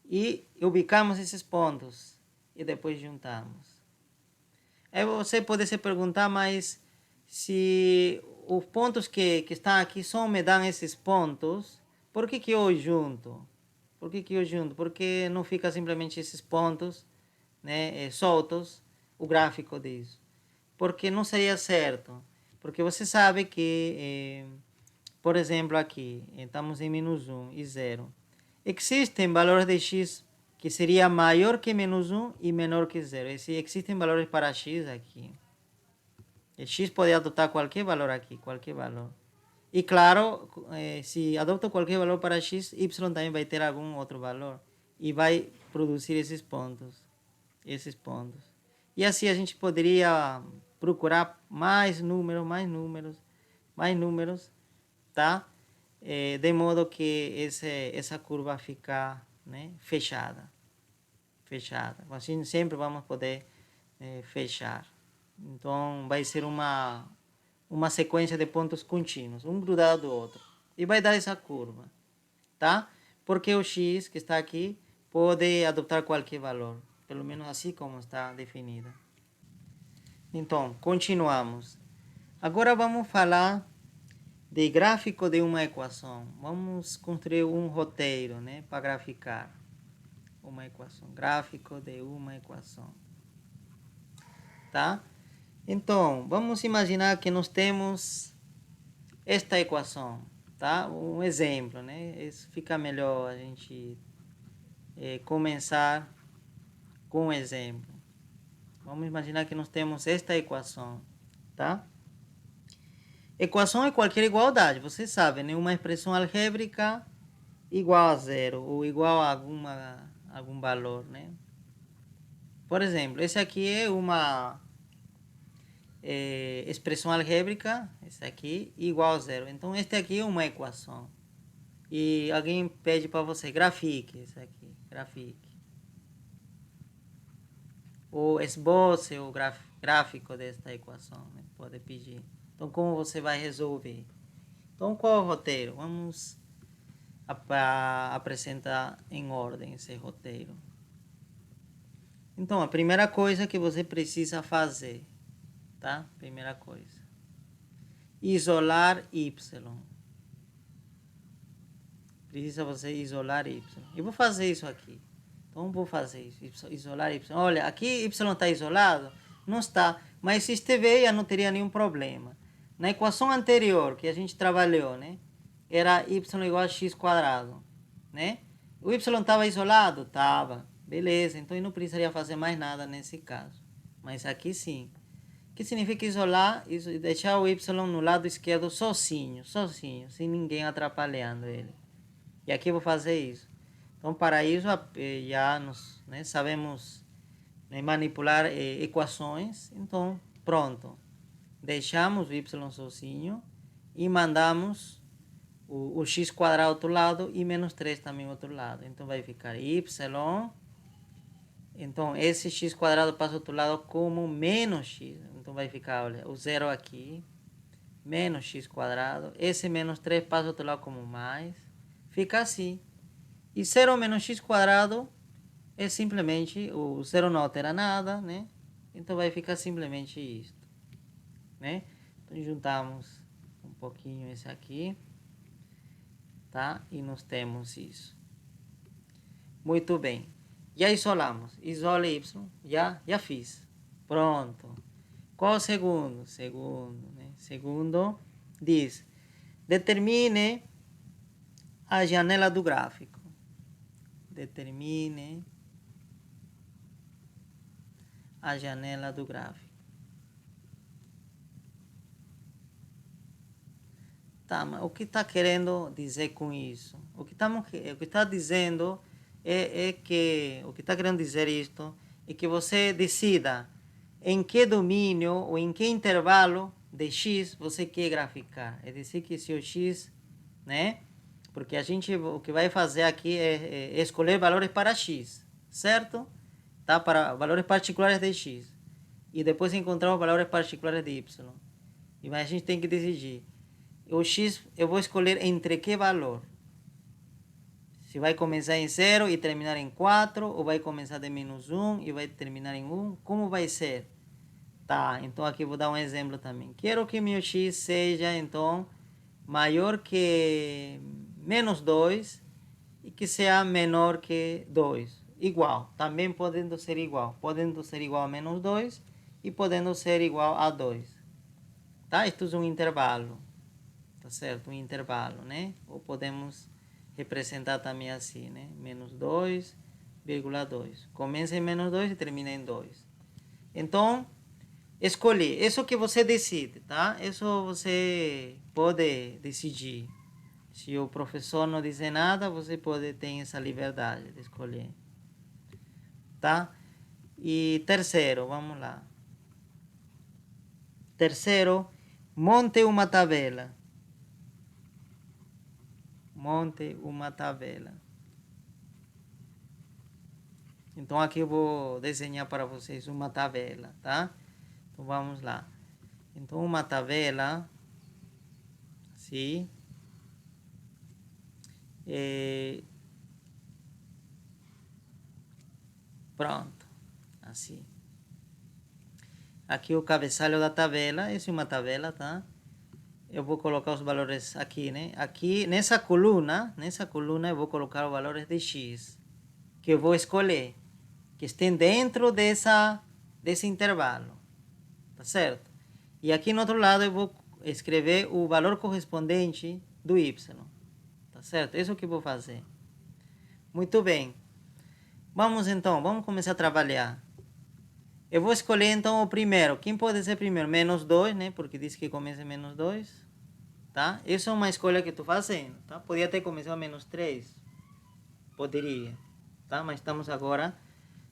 E ubicamos esses pontos e depois juntamos. Aí você pode se perguntar, mas se os pontos que estão aqui só me dão esses pontos, por que eu junto? Por que eu junto? Porque não fica simplesmente esses pontos, né, soltos, o gráfico disso. Porque não seria certo. Porque você sabe que por exemplo, aqui, estamos em menos 1 e 0. Existem valores de x que seria maior que menos 1 e menor que 0. Existem valores para x aqui. E x pode adotar qualquer valor aqui, qualquer valor. E claro, se adota qualquer valor para x, y também vai ter algum outro valor. E vai produzir esses pontos. Esses pontos. E assim a gente poderia procurar mais números, tá? De modo que essa curva fica, né, fechada. Assim sempre vamos poder fechar. Então vai ser uma sequência de pontos contínuos, um grudado do outro. E vai dar essa curva, tá? Porque o x que está aqui pode adotar qualquer valor, pelo menos assim como está definida. Então, continuamos. Agora vamos falar de gráfico de uma equação. Vamos construir um roteiro, né, para graficar uma equação. Gráfico de uma equação. Tá? Então, vamos imaginar que nós temos esta equação, tá? Um exemplo, né? Isso fica melhor a gente começar com um exemplo. Vamos imaginar que nós temos esta equação, tá? Equação é qualquer igualdade, você sabe, né? Uma expressão algébrica igual a zero ou igual a algum valor, né? Por exemplo, esse aqui é uma expressão algébrica, esse aqui, igual a zero. Então, este aqui é uma equação. E alguém pede para você, grafique isso aqui, grafique. Ou esboce o gráfico desta equação, né? Pode pedir. Então, como você vai resolver? Então, qual é o roteiro? Vamos apresentar em ordem esse roteiro. Então, a primeira coisa que você precisa fazer, tá? Primeira coisa. Isolar y. Precisa você isolar y. Eu vou fazer isso aqui. Então, vou fazer isso. Isolar y. Olha, aqui y está isolado? Não está. Mas se estiver, não teria nenhum problema. Na equação anterior que a gente trabalhou, né? Era y igual a x quadrado, né? O y estava isolado? Estava. Beleza, então eu não precisaria fazer mais nada nesse caso. Mas aqui sim. O que significa isolar? Deixar o y no lado esquerdo sozinho, sem ninguém atrapalhando ele. E aqui eu vou fazer isso. Então, para isso, já nós, né, sabemos, né, manipular equações. Então, pronto. Deixamos o y sozinho e mandamos o x quadrado outro lado e menos 3 também outro lado. Então, vai ficar y. Então, esse x quadrado passa ao outro lado como menos x. Então, vai ficar, olha, o zero aqui, menos x quadrado. Esse menos 3 passa ao outro lado como mais. Fica assim. E 0 menos x quadrado é simplesmente, o zero não altera nada, né? Então, vai ficar simplesmente isto, né? Então, juntamos um pouquinho esse aqui, tá? E nós temos isso. Muito bem. Já isolamos. Isole y. Já fiz. Pronto. Qual o segundo? Né? Segundo diz, determine a janela do gráfico. Determine a janela do gráfico. Tá, mas o que está querendo dizer com isso? O que está dizendo é que o que está querendo dizer isto é que você decida em que domínio ou em que intervalo de x você quer graficar. É dizer que se o x, né? Porque a gente o que vai fazer aqui é escolher valores para x, certo? Tá? Para valores particulares de x. E depois encontrar os valores particulares de y. E mas a gente tem que decidir. O x eu vou escolher entre que valor? Se vai começar em 0 e terminar em 4, ou vai começar de menos 1 e vai terminar em 1, como vai ser? Tá, então aqui vou dar um exemplo também. Quero que meu x seja, então, maior que menos 2 e que seja menor que 2. Igual, também podendo ser igual. Podendo ser igual a menos 2 e podendo ser igual a 2. Tá? Isto é um intervalo. tá certo? Um intervalo, né? Ou podemos representar também assim, né? Menos 2,2. Começa em menos 2 e termina em 2. Então, escolher. Isso que você decide, tá? Isso você pode decidir. Se o professor não dizer nada, você pode ter essa liberdade de escolher, tá? E terceiro, vamos lá. Terceiro, monte uma tabela. Monte uma tabela. Então aqui eu vou desenhar para vocês uma tabela, tá? Então vamos lá. Então uma tabela, assim, pronto, assim. Aqui o cabeçalho da tabela, essa é uma tabela, tá? Eu vou colocar os valores aqui, né? Aqui nessa coluna eu vou colocar os valores de x, que eu vou escolher, que estén dentro desse intervalo, tá certo? E aqui no outro lado eu vou escrever o valor correspondente do y, tá certo? Isso é o que eu vou fazer. Muito bem. Vamos começar a trabalhar. Eu vou escolher então o primeiro. Quem pode ser primeiro? Menos 2, né? Porque diz que começa em menos 2. Tá? Isso é uma escolha que estou fazendo. Tá? Podia ter começado a menos 3. Poderia. Tá? Mas estamos agora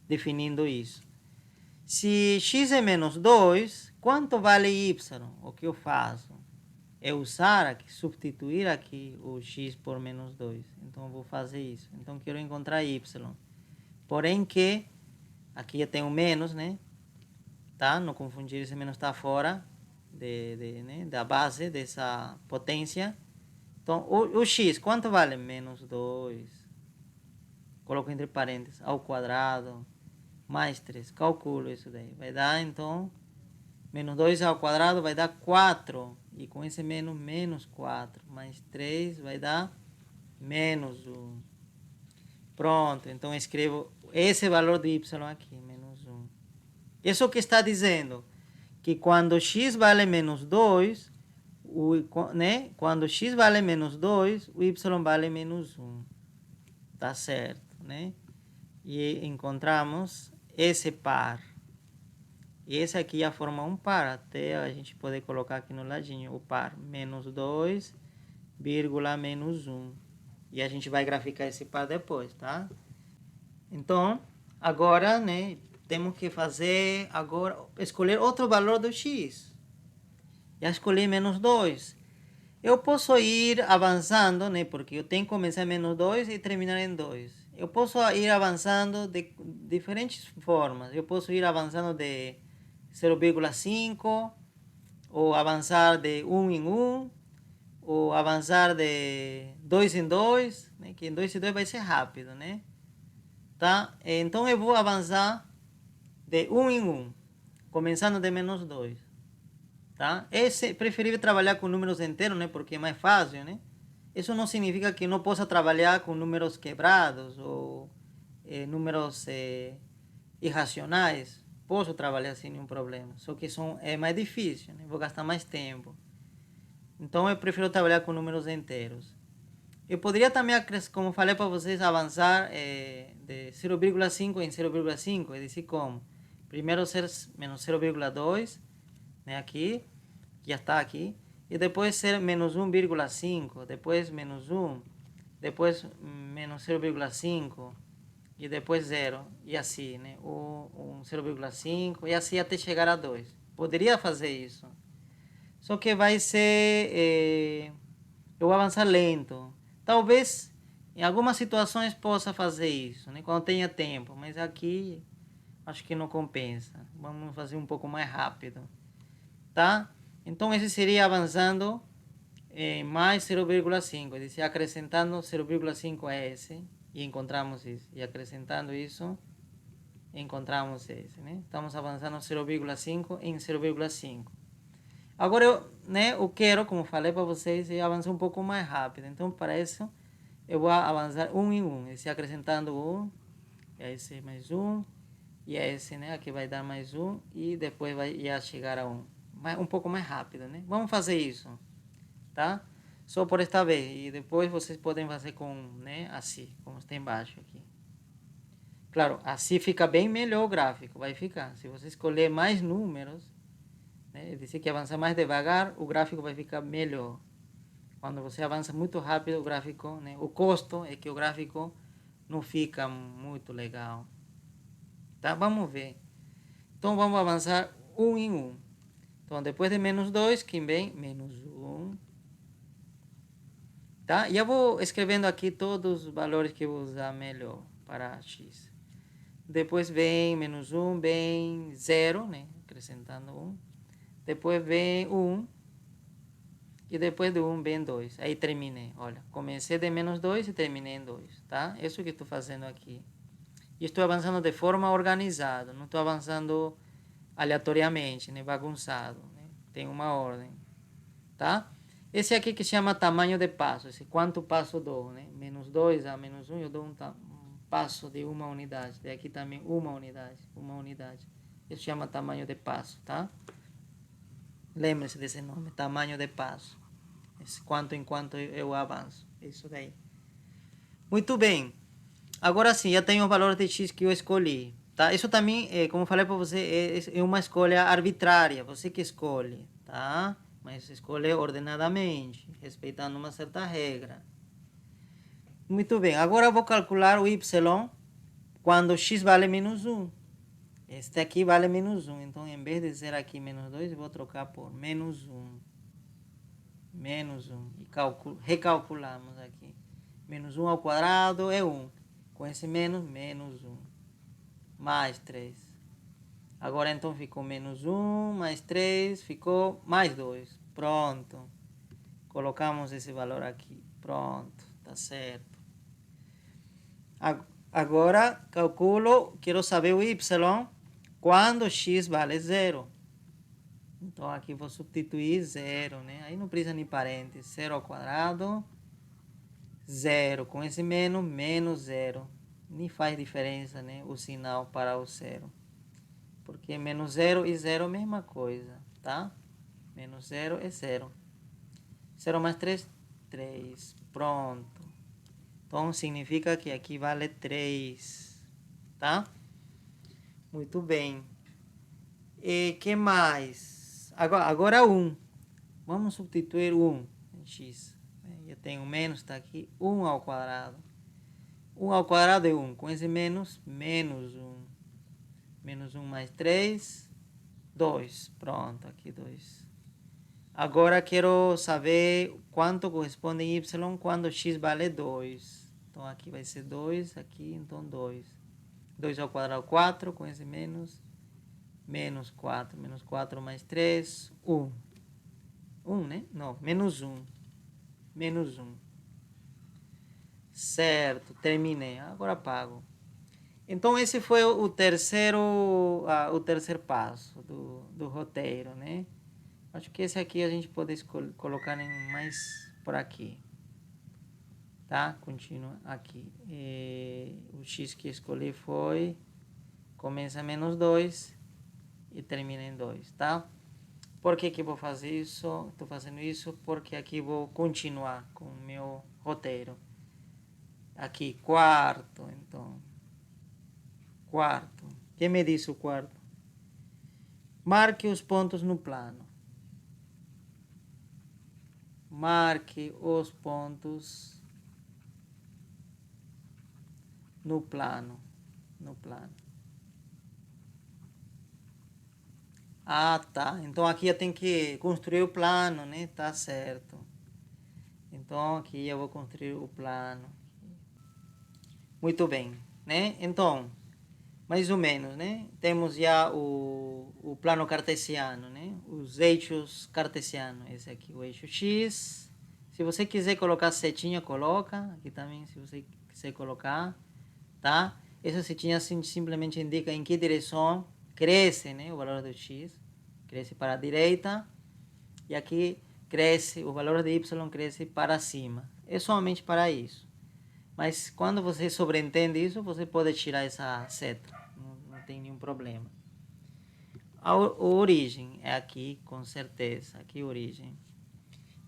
definindo isso. Se x é menos 2, quanto vale y? O que eu faço? É usar aqui, substituir aqui o x por menos 2. Então eu vou fazer isso. Então quero encontrar y. Porém que aqui eu tenho menos, né? Tá? Não confundir, esse menos está fora né? Da base dessa potência. Então o x, quanto vale? Menos 2. Coloco entre parênteses, ao quadrado, mais 3. Calculo isso daí. Vai dar, então, menos 2 ao quadrado vai dar 4. E com esse menos 4. Mais 3 vai dar menos 1. Pronto, então escrevo esse valor de y aqui, menos 1. Isso que está dizendo que quando x vale menos 2, né? Quando x vale menos 2, o y vale menos 1. Tá certo, né? E encontramos esse par. E esse aqui já forma um par, até a gente poder colocar aqui no ladinho o par, menos 2, menos 1. E a gente vai graficar esse par depois, tá? Então, agora, né, temos que fazer, agora, escolher outro valor do x. Já escolhi menos 2. Eu posso ir avançando, né, porque eu tenho que começar em menos 2 e terminar em 2. Eu posso ir avançando de diferentes formas. Eu posso ir avançando de 0,5, ou avançar de 1 em 1, ou avançar de 2 em 2, né, que em 2 em 2 vai ser rápido, né? Tá? Então eu vou avançar de 1 em 1, começando de menos 2. Tá? É preferível trabalhar com números inteiros, né? Porque é mais fácil, né? Isso não significa que não possa trabalhar com números quebrados ou números irracionais. Posso trabalhar sem nenhum problema. Só que é mais difícil, né? Vou gastar mais tempo. Então eu prefiro trabalhar com números inteiros. Eu poderia também, como falei para vocês, avançar de 0,5 em 0,5. É dizer, como? Primeiro ser menos 0,2, né, aqui, já está aqui, e depois ser menos 1,5, depois menos 1, depois menos 0,5, e depois 0, e assim, né, um 0,5, e assim até chegar a 2. Poderia fazer isso, só que vai ser, eu vou avançar lento. Talvez em algumas situações possa fazer isso, né, quando tenha tempo, mas aqui acho que não compensa. Vamos fazer um pouco mais rápido. Tá? Então esse seria avançando mais 0,5, é dizer, acrescentando 0,5 a esse, e encontramos isso. E acrescentando isso, encontramos esse, né? Estamos avançando 0,5 em 0,5. Agora eu quero, como falei para vocês, avançar um pouco mais rápido. Então para isso eu vou avançar 1 em 1, esse acrescentando 1, e a esse mais 1, e a esse, né, aqui vai dar mais 1, e depois vai chegar a 1. Um pouco mais rápido, né? Vamos fazer isso, tá? Só por esta vez. E depois vocês podem fazer com, né, assim, como está embaixo aqui. Claro, assim fica bem melhor o gráfico, vai ficar. Se você escolher mais números, né, dizer que avançar mais devagar, o gráfico vai ficar melhor. Quando você avança muito rápido, o gráfico, né, o custo é que o gráfico não fica muito legal. Tá? Vamos ver. Então, vamos avançar um em um. Então, depois de menos 2, quem vem? Menos 1. Tá? E eu vou escrevendo aqui todos os valores que eu vou usar melhor para x. Depois vem menos 1, vem 0, né? Acrescentando 1. Depois vem 1. E depois do 1 vem 2. Aí terminei. Olha, comecei de menos 2 e terminei em 2. Tá? Isso que estou fazendo aqui. E estou avançando de forma organizada. Não estou avançando aleatoriamente, né? Bagunçado. Né? Tem uma ordem. Tá? Esse aqui que se chama tamanho de passo. Esse quanto passo dou, né? Menos 2 a menos 1, eu dou um passo de uma unidade. E aqui também uma unidade. Uma unidade. Isso se chama tamanho de passo, tá? Lembre-se desse nome, tamanho de passo. Esse quanto em quanto eu avanço. Isso daí. Muito bem. Agora sim, já tenho o valor de x que eu escolhi. Tá? Isso também, como falei para você, é uma escolha arbitrária. Você que escolhe, tá? Mas escolhe ordenadamente, respeitando uma certa regra. Muito bem. Agora eu vou calcular o y quando x vale menos 1. Este aqui vale menos 1. Então, em vez de ser aqui menos 2, eu vou trocar por menos 1. Menos 1. E recalculamos aqui. Menos 1 ao quadrado é 1. Com esse menos, menos 1. Mais 3. Agora, então, ficou menos 1, mais 3, ficou mais 2. Pronto. Colocamos esse valor aqui. Pronto. Tá certo. Agora, calculo, quero saber o y quando x vale 0. Então, aqui vou substituir 0, né? Aí não precisa nem parênteses. 0 ao quadrado, 0. Com esse menos, menos 0. Nem faz diferença, né? O sinal para o 0. Porque menos 0 e 0 é a mesma coisa, tá? Menos 0 é 0. 0 mais 3, 3. Pronto. Então, significa que aqui vale 3, tá? Muito bem. E que mais? Agora 1. Vamos substituir 1 em x. Eu tenho menos, está aqui. 1 ao quadrado. 1 ao quadrado é 1. Com esse menos, menos 1. Menos 1 mais 3, 2. Pronto, aqui 2. Agora quero saber quanto corresponde em y quando x vale 2. Então aqui vai ser 2, aqui então 2. 2 ao quadrado 4, com esse menos, menos 4. Menos 4 mais 3, 1. 1, né? Não, menos 1. Menos 1. Certo, terminei. Agora apago. Então esse foi o terceiro passo do roteiro, né? Acho que esse aqui a gente pode colocar mais por aqui. Tá? Continua aqui. O x que escolhi foi... Começa menos 2 e termina em 2, tá? Por que que vou fazer isso? Estou fazendo isso porque aqui vou continuar com o meu roteiro. Aqui, quarto, então. Quarto. Quem me disse o quarto? Marque os pontos no plano. Marque os pontos no plano. No plano. Ah, tá. Então aqui eu tenho que construir o plano, né? Tá certo. Então aqui eu vou construir o plano. Muito bem, né? Então, mais ou menos, né? Temos já o plano cartesiano, né? Os eixos cartesianos. Esse aqui, o eixo X. Se você quiser colocar setinha, coloca. Aqui também, se você quiser colocar, tá? Essa setinha simplesmente indica em que direção cresce, né? O valor do X. Cresce para a direita. E aqui cresce, o valor de Y cresce para cima. É somente para isso. Mas quando você sobreentende isso, você pode tirar essa seta. Não tem nenhum problema. A origem é aqui, com certeza. Aqui origem.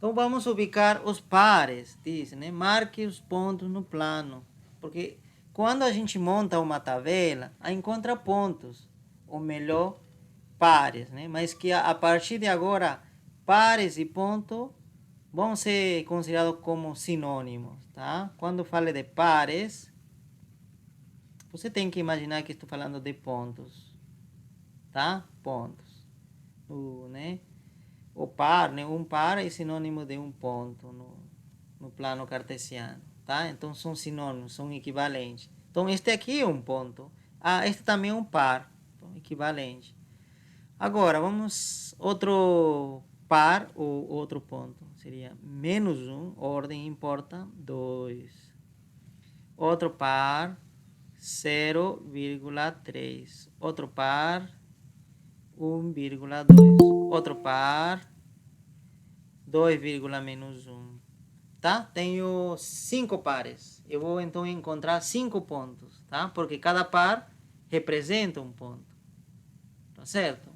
Então, vamos ubicar os pares, diz, né? Marque os pontos no plano. Porque quando a gente monta uma tabela, a encontra pontos. Ou melhor, pares, né? Mas que a partir de agora, pares e ponto vão ser considerados como sinônimos, tá? Quando falo de pares, você tem que imaginar que estou falando de pontos, tá? Pontos. Né? O par, né? Um par é sinônimo de um ponto no plano cartesiano, tá? Então são sinônimos, são equivalentes. Então este aqui é um ponto. Ah, este também é um par, então, equivalente. Agora vamos outro par ou outro ponto. Seria menos 1, ordem importa 2. Outro par 0,3. Outro par 1,2. Outro par 2, menos 1. Tá? Tenho 5 pares. Eu vou então encontrar 5 pontos, tá? Porque cada par representa um ponto. Tá certo?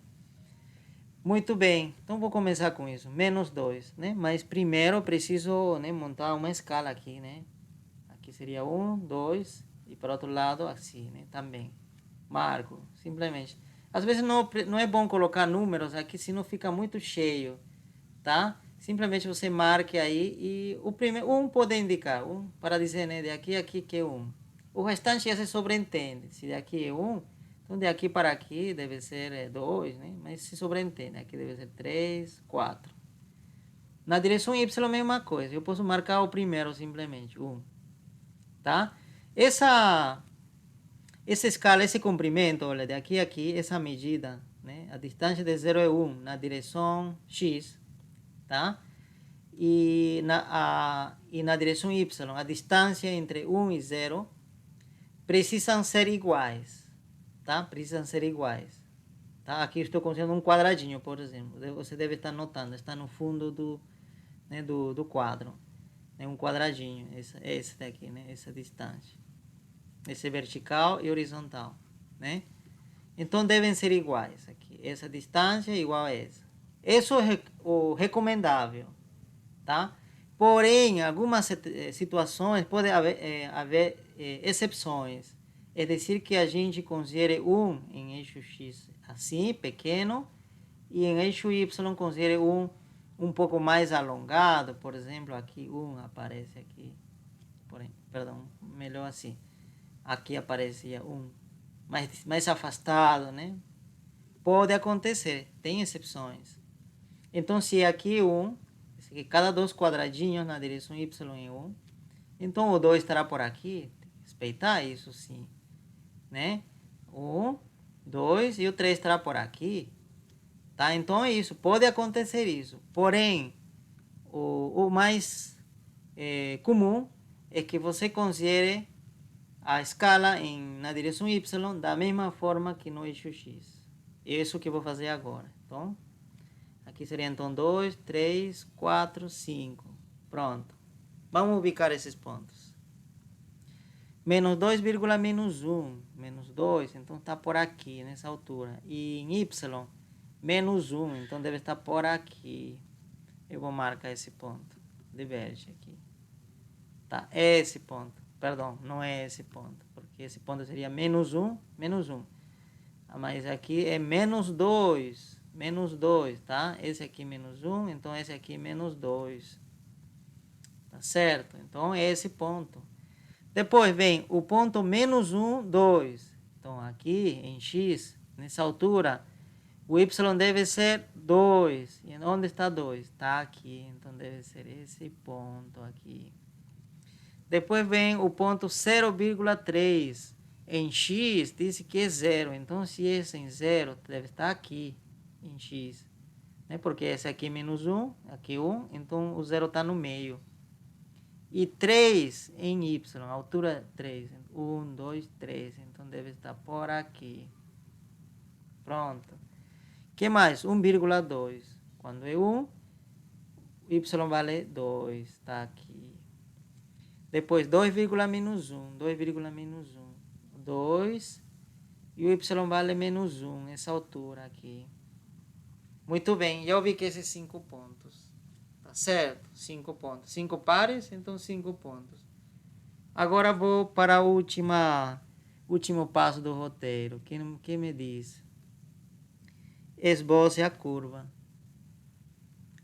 Muito bem. Então vou começar com isso. Menos 2, né? Mas primeiro eu preciso, né, montar uma escala aqui, né? Aqui seria 1, 2 e para outro lado assim, né? Também. Marco, simplesmente. Às vezes não é bom colocar números aqui, senão fica muito cheio, tá? Simplesmente você marque aí e o primeiro, um pode indicar, um para dizer, né, de aqui a aqui que é um. O restante já se sobreentende. Se de aqui é um, então de aqui para aqui deve ser 2, né? Mas se sobreentende, aqui deve ser 3, 4. Na direção Y a mesma coisa. Eu posso marcar o primeiro simplesmente, 1. Tá? Essa escala, esse comprimento, olha, de aqui a aqui, essa medida, né? A distância de 0 é 1 na direção X, tá? E na direção Y, a distância entre 1 e 0 precisam ser iguais, tá? Precisam ser iguais. Tá? Aqui estou considerando um quadradinho, por exemplo. Você deve estar notando, está no fundo do quadro. É um quadradinho, esse daqui, né? Essa distância. Esse vertical e horizontal, né? Então devem ser iguais aqui. Essa distância é igual a essa. Isso é o recomendável, tá? Porém, em algumas situações pode haver exceções. É decir, que a gente considere 1 em eixo X assim, pequeno, e em eixo Y considere um pouco mais alongado. Por exemplo, aqui 1 aparece aqui. Porém, perdão, melhor assim. Aqui aparecia 1 mais afastado, né? Pode acontecer, tem exceções. Então, se aqui 1, cada dois quadradinhos na direção Y é 1, então o 2 estará por aqui. Tem que respeitar isso, sim. Né? 1, 2 e o 3 estará por aqui. Tá? Então é isso, pode acontecer isso. Porém, o mais comum é que você considere a escala na direção Y da mesma forma que no eixo X. É isso que eu vou fazer agora. Então, aqui seria então 2, 3, 4, 5. Pronto. Vamos ubicar esses pontos. Menos 2, menos 1. Menos 2, então está por aqui, nessa altura. E em Y, menos 1, então deve estar por aqui. Eu vou marcar esse ponto. Diverge aqui. Tá, é esse ponto. Perdão, não é esse ponto. Porque esse ponto seria menos 1, menos 1. Mas aqui é menos 2. Menos 2, tá? Esse aqui menos 1, então esse aqui menos 2. Tá certo? Então é esse ponto. Depois vem o ponto menos 1, 2. Então aqui em X, nessa altura, o Y deve ser 2. E onde está 2? Está aqui. Então deve ser esse ponto aqui. Depois vem o ponto 0,3. Em X, disse que é 0. Então, se esse é em 0, deve estar aqui, em X. Né? Porque esse aqui é menos 1, aqui 1, então o 0 está no meio. E 3 em Y, altura 3. 1, 2, 3. Então, deve estar por aqui. Pronto. O que mais? 1,2. Quando é 1, Y vale 2. Está aqui. Depois 2, menos 1. 2, menos 1. 2. E o Y vale menos 1. Essa altura aqui. Muito bem. Já ubiquei esses 5 pontos. Tá certo? 5 pontos. 5 pares, então 5 pontos. Agora vou para o último passo do roteiro. Quem me diz? Esboce a curva.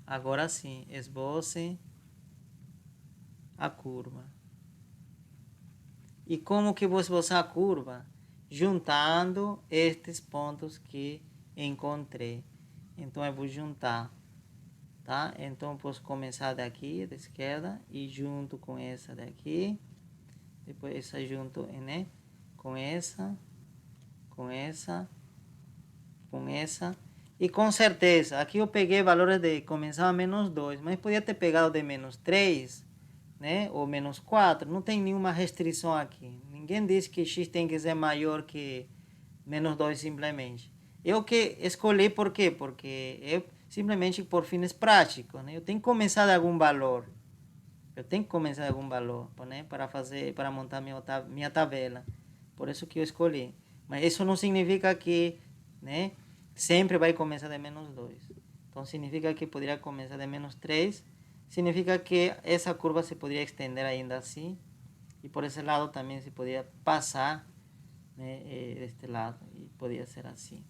Agora sim, esboce a curva. E como que vou esboçar a curva? Juntando estes pontos que encontrei. Então eu vou juntar, tá? Então eu posso começar daqui, da esquerda, e junto com essa daqui. Depois essa junto, né? Com essa, com essa, com essa. E com certeza, aqui eu peguei valores de começava menos 2, mas podia ter pegado de menos 3, né? Ou menos 4. Não tem nenhuma restrição aqui. Ninguém diz que x tem que ser maior que menos 2 simplesmente. Eu que escolhi por quê? Porque eu simplesmente por fins práticos, né? Eu tenho que começar de algum valor. Eu tenho que começar de algum valor, né? Para montar minha tabela. Por isso que eu escolhi. Mas isso não significa que, né? Sempre vai começar de menos 2. Então significa que poderia começar de menos 3. Significa que essa curva se poderia estender ainda assim. E por esse lado também se poderia passar, né, deste lado. E poderia ser assim.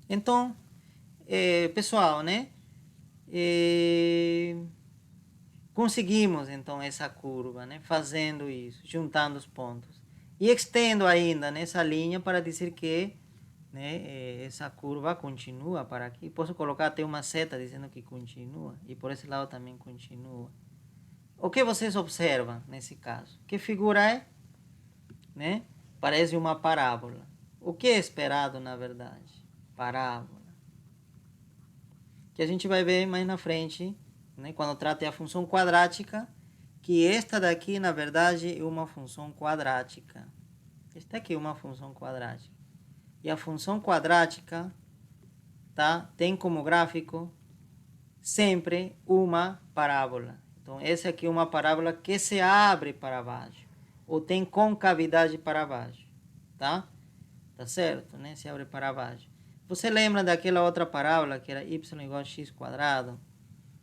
Então, pessoal, né? Conseguimos então essa curva, né? Fazendo isso, juntando os pontos. E extendo ainda nessa linha para dizer que, né, essa curva continua para aqui. Posso colocar até uma seta dizendo que continua. E por esse lado também continua. O que vocês observam nesse caso? Que figura é? Né? Parece uma parábola. O que é esperado na verdade? Parábola. Que a gente vai ver mais na frente, né, quando trata a função quadrática, que esta daqui na verdade é uma função quadrática. Esta aqui é uma função quadrática. E a função quadrática, tá, tem como gráfico sempre uma parábola. Então, essa aqui é uma parábola que se abre para baixo, ou tem concavidade para baixo, tá? Tá certo, né? Se abre para baixo. Você lembra daquela outra parábola que era y igual a x quadrado?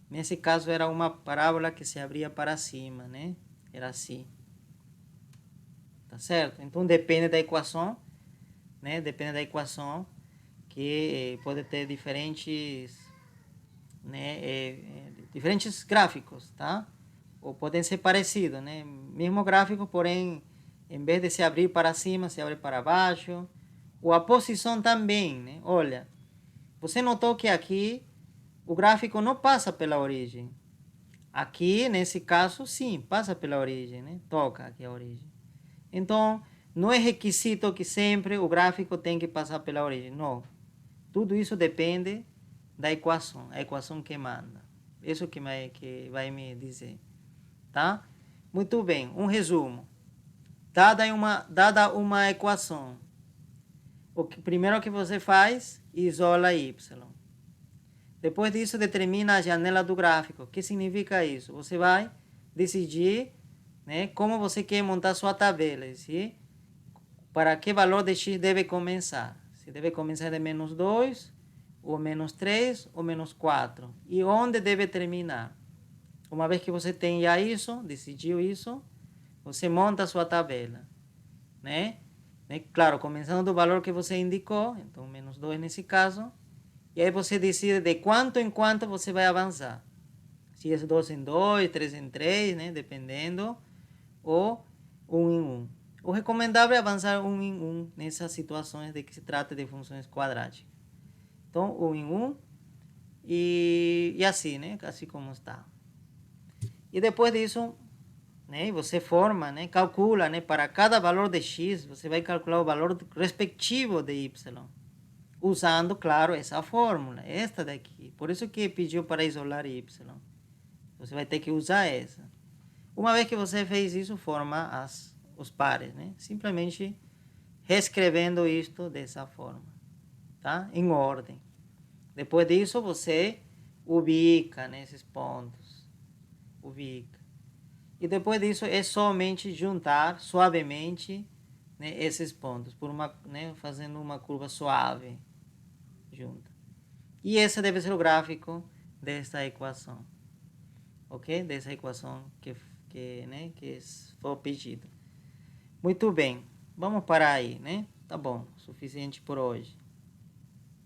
Nesse caso era uma parábola que se abria para cima, né? Era assim. Tá certo? Então depende da equação, né? Depende da equação que pode ter diferentes, né, diferentes gráficos, tá? Ou podem ser parecidos, né? Mesmo gráfico, porém, em vez de se abrir para cima, se abre para baixo. Ou a posição também, né? Olha, você notou que aqui o gráfico não passa pela origem. Aqui, nesse caso, sim, passa pela origem, né? Toca aqui a origem. Então, não é requisito que sempre o gráfico tem que passar pela origem, não. Tudo isso depende da equação, a equação que manda. Isso que vai me dizer, tá? Muito bem, um resumo. Dada uma equação, primeiro que você faz, isola y. Depois disso, determina a janela do gráfico. O que significa isso? Você vai decidir, né, como você quer montar sua tabela. Se, para que valor de x deve começar. Se deve começar de menos 2, ou menos 3, ou menos 4. E onde deve terminar. Uma vez que você tem já isso, decidiu isso, você monta a sua tabela, né? Claro, começando do valor que você indicou, então menos 2 nesse caso. E aí você decide de quanto em quanto você vai avançar. Se é 2 em 2, 3 em 3, né? Dependendo. Ou 1 em 1. O recomendável é avançar 1 em 1 nessas situações de que se trata de funções quadráticas. Então, 1 em 1. E assim, né? Assim como está. E depois disso, né? Você forma, né? Calcula, né? Para cada valor de x, você vai calcular o valor respectivo de y. Usando, claro, essa fórmula, esta daqui. Por isso que pediu para isolar y. Você vai ter que usar essa. Uma vez que você fez isso, forma os pares, né? Simplesmente reescrevendo isto dessa forma, tá? Em ordem. Depois disso, você ubica nesses pontos. Ubica. E depois disso, é somente juntar suavemente, né, esses pontos, por né, fazendo uma curva suave junta. E esse deve ser o gráfico desta equação. Ok? Dessa equação que foi pedido. Muito bem. Vamos parar aí, né? Tá bom. Suficiente por hoje.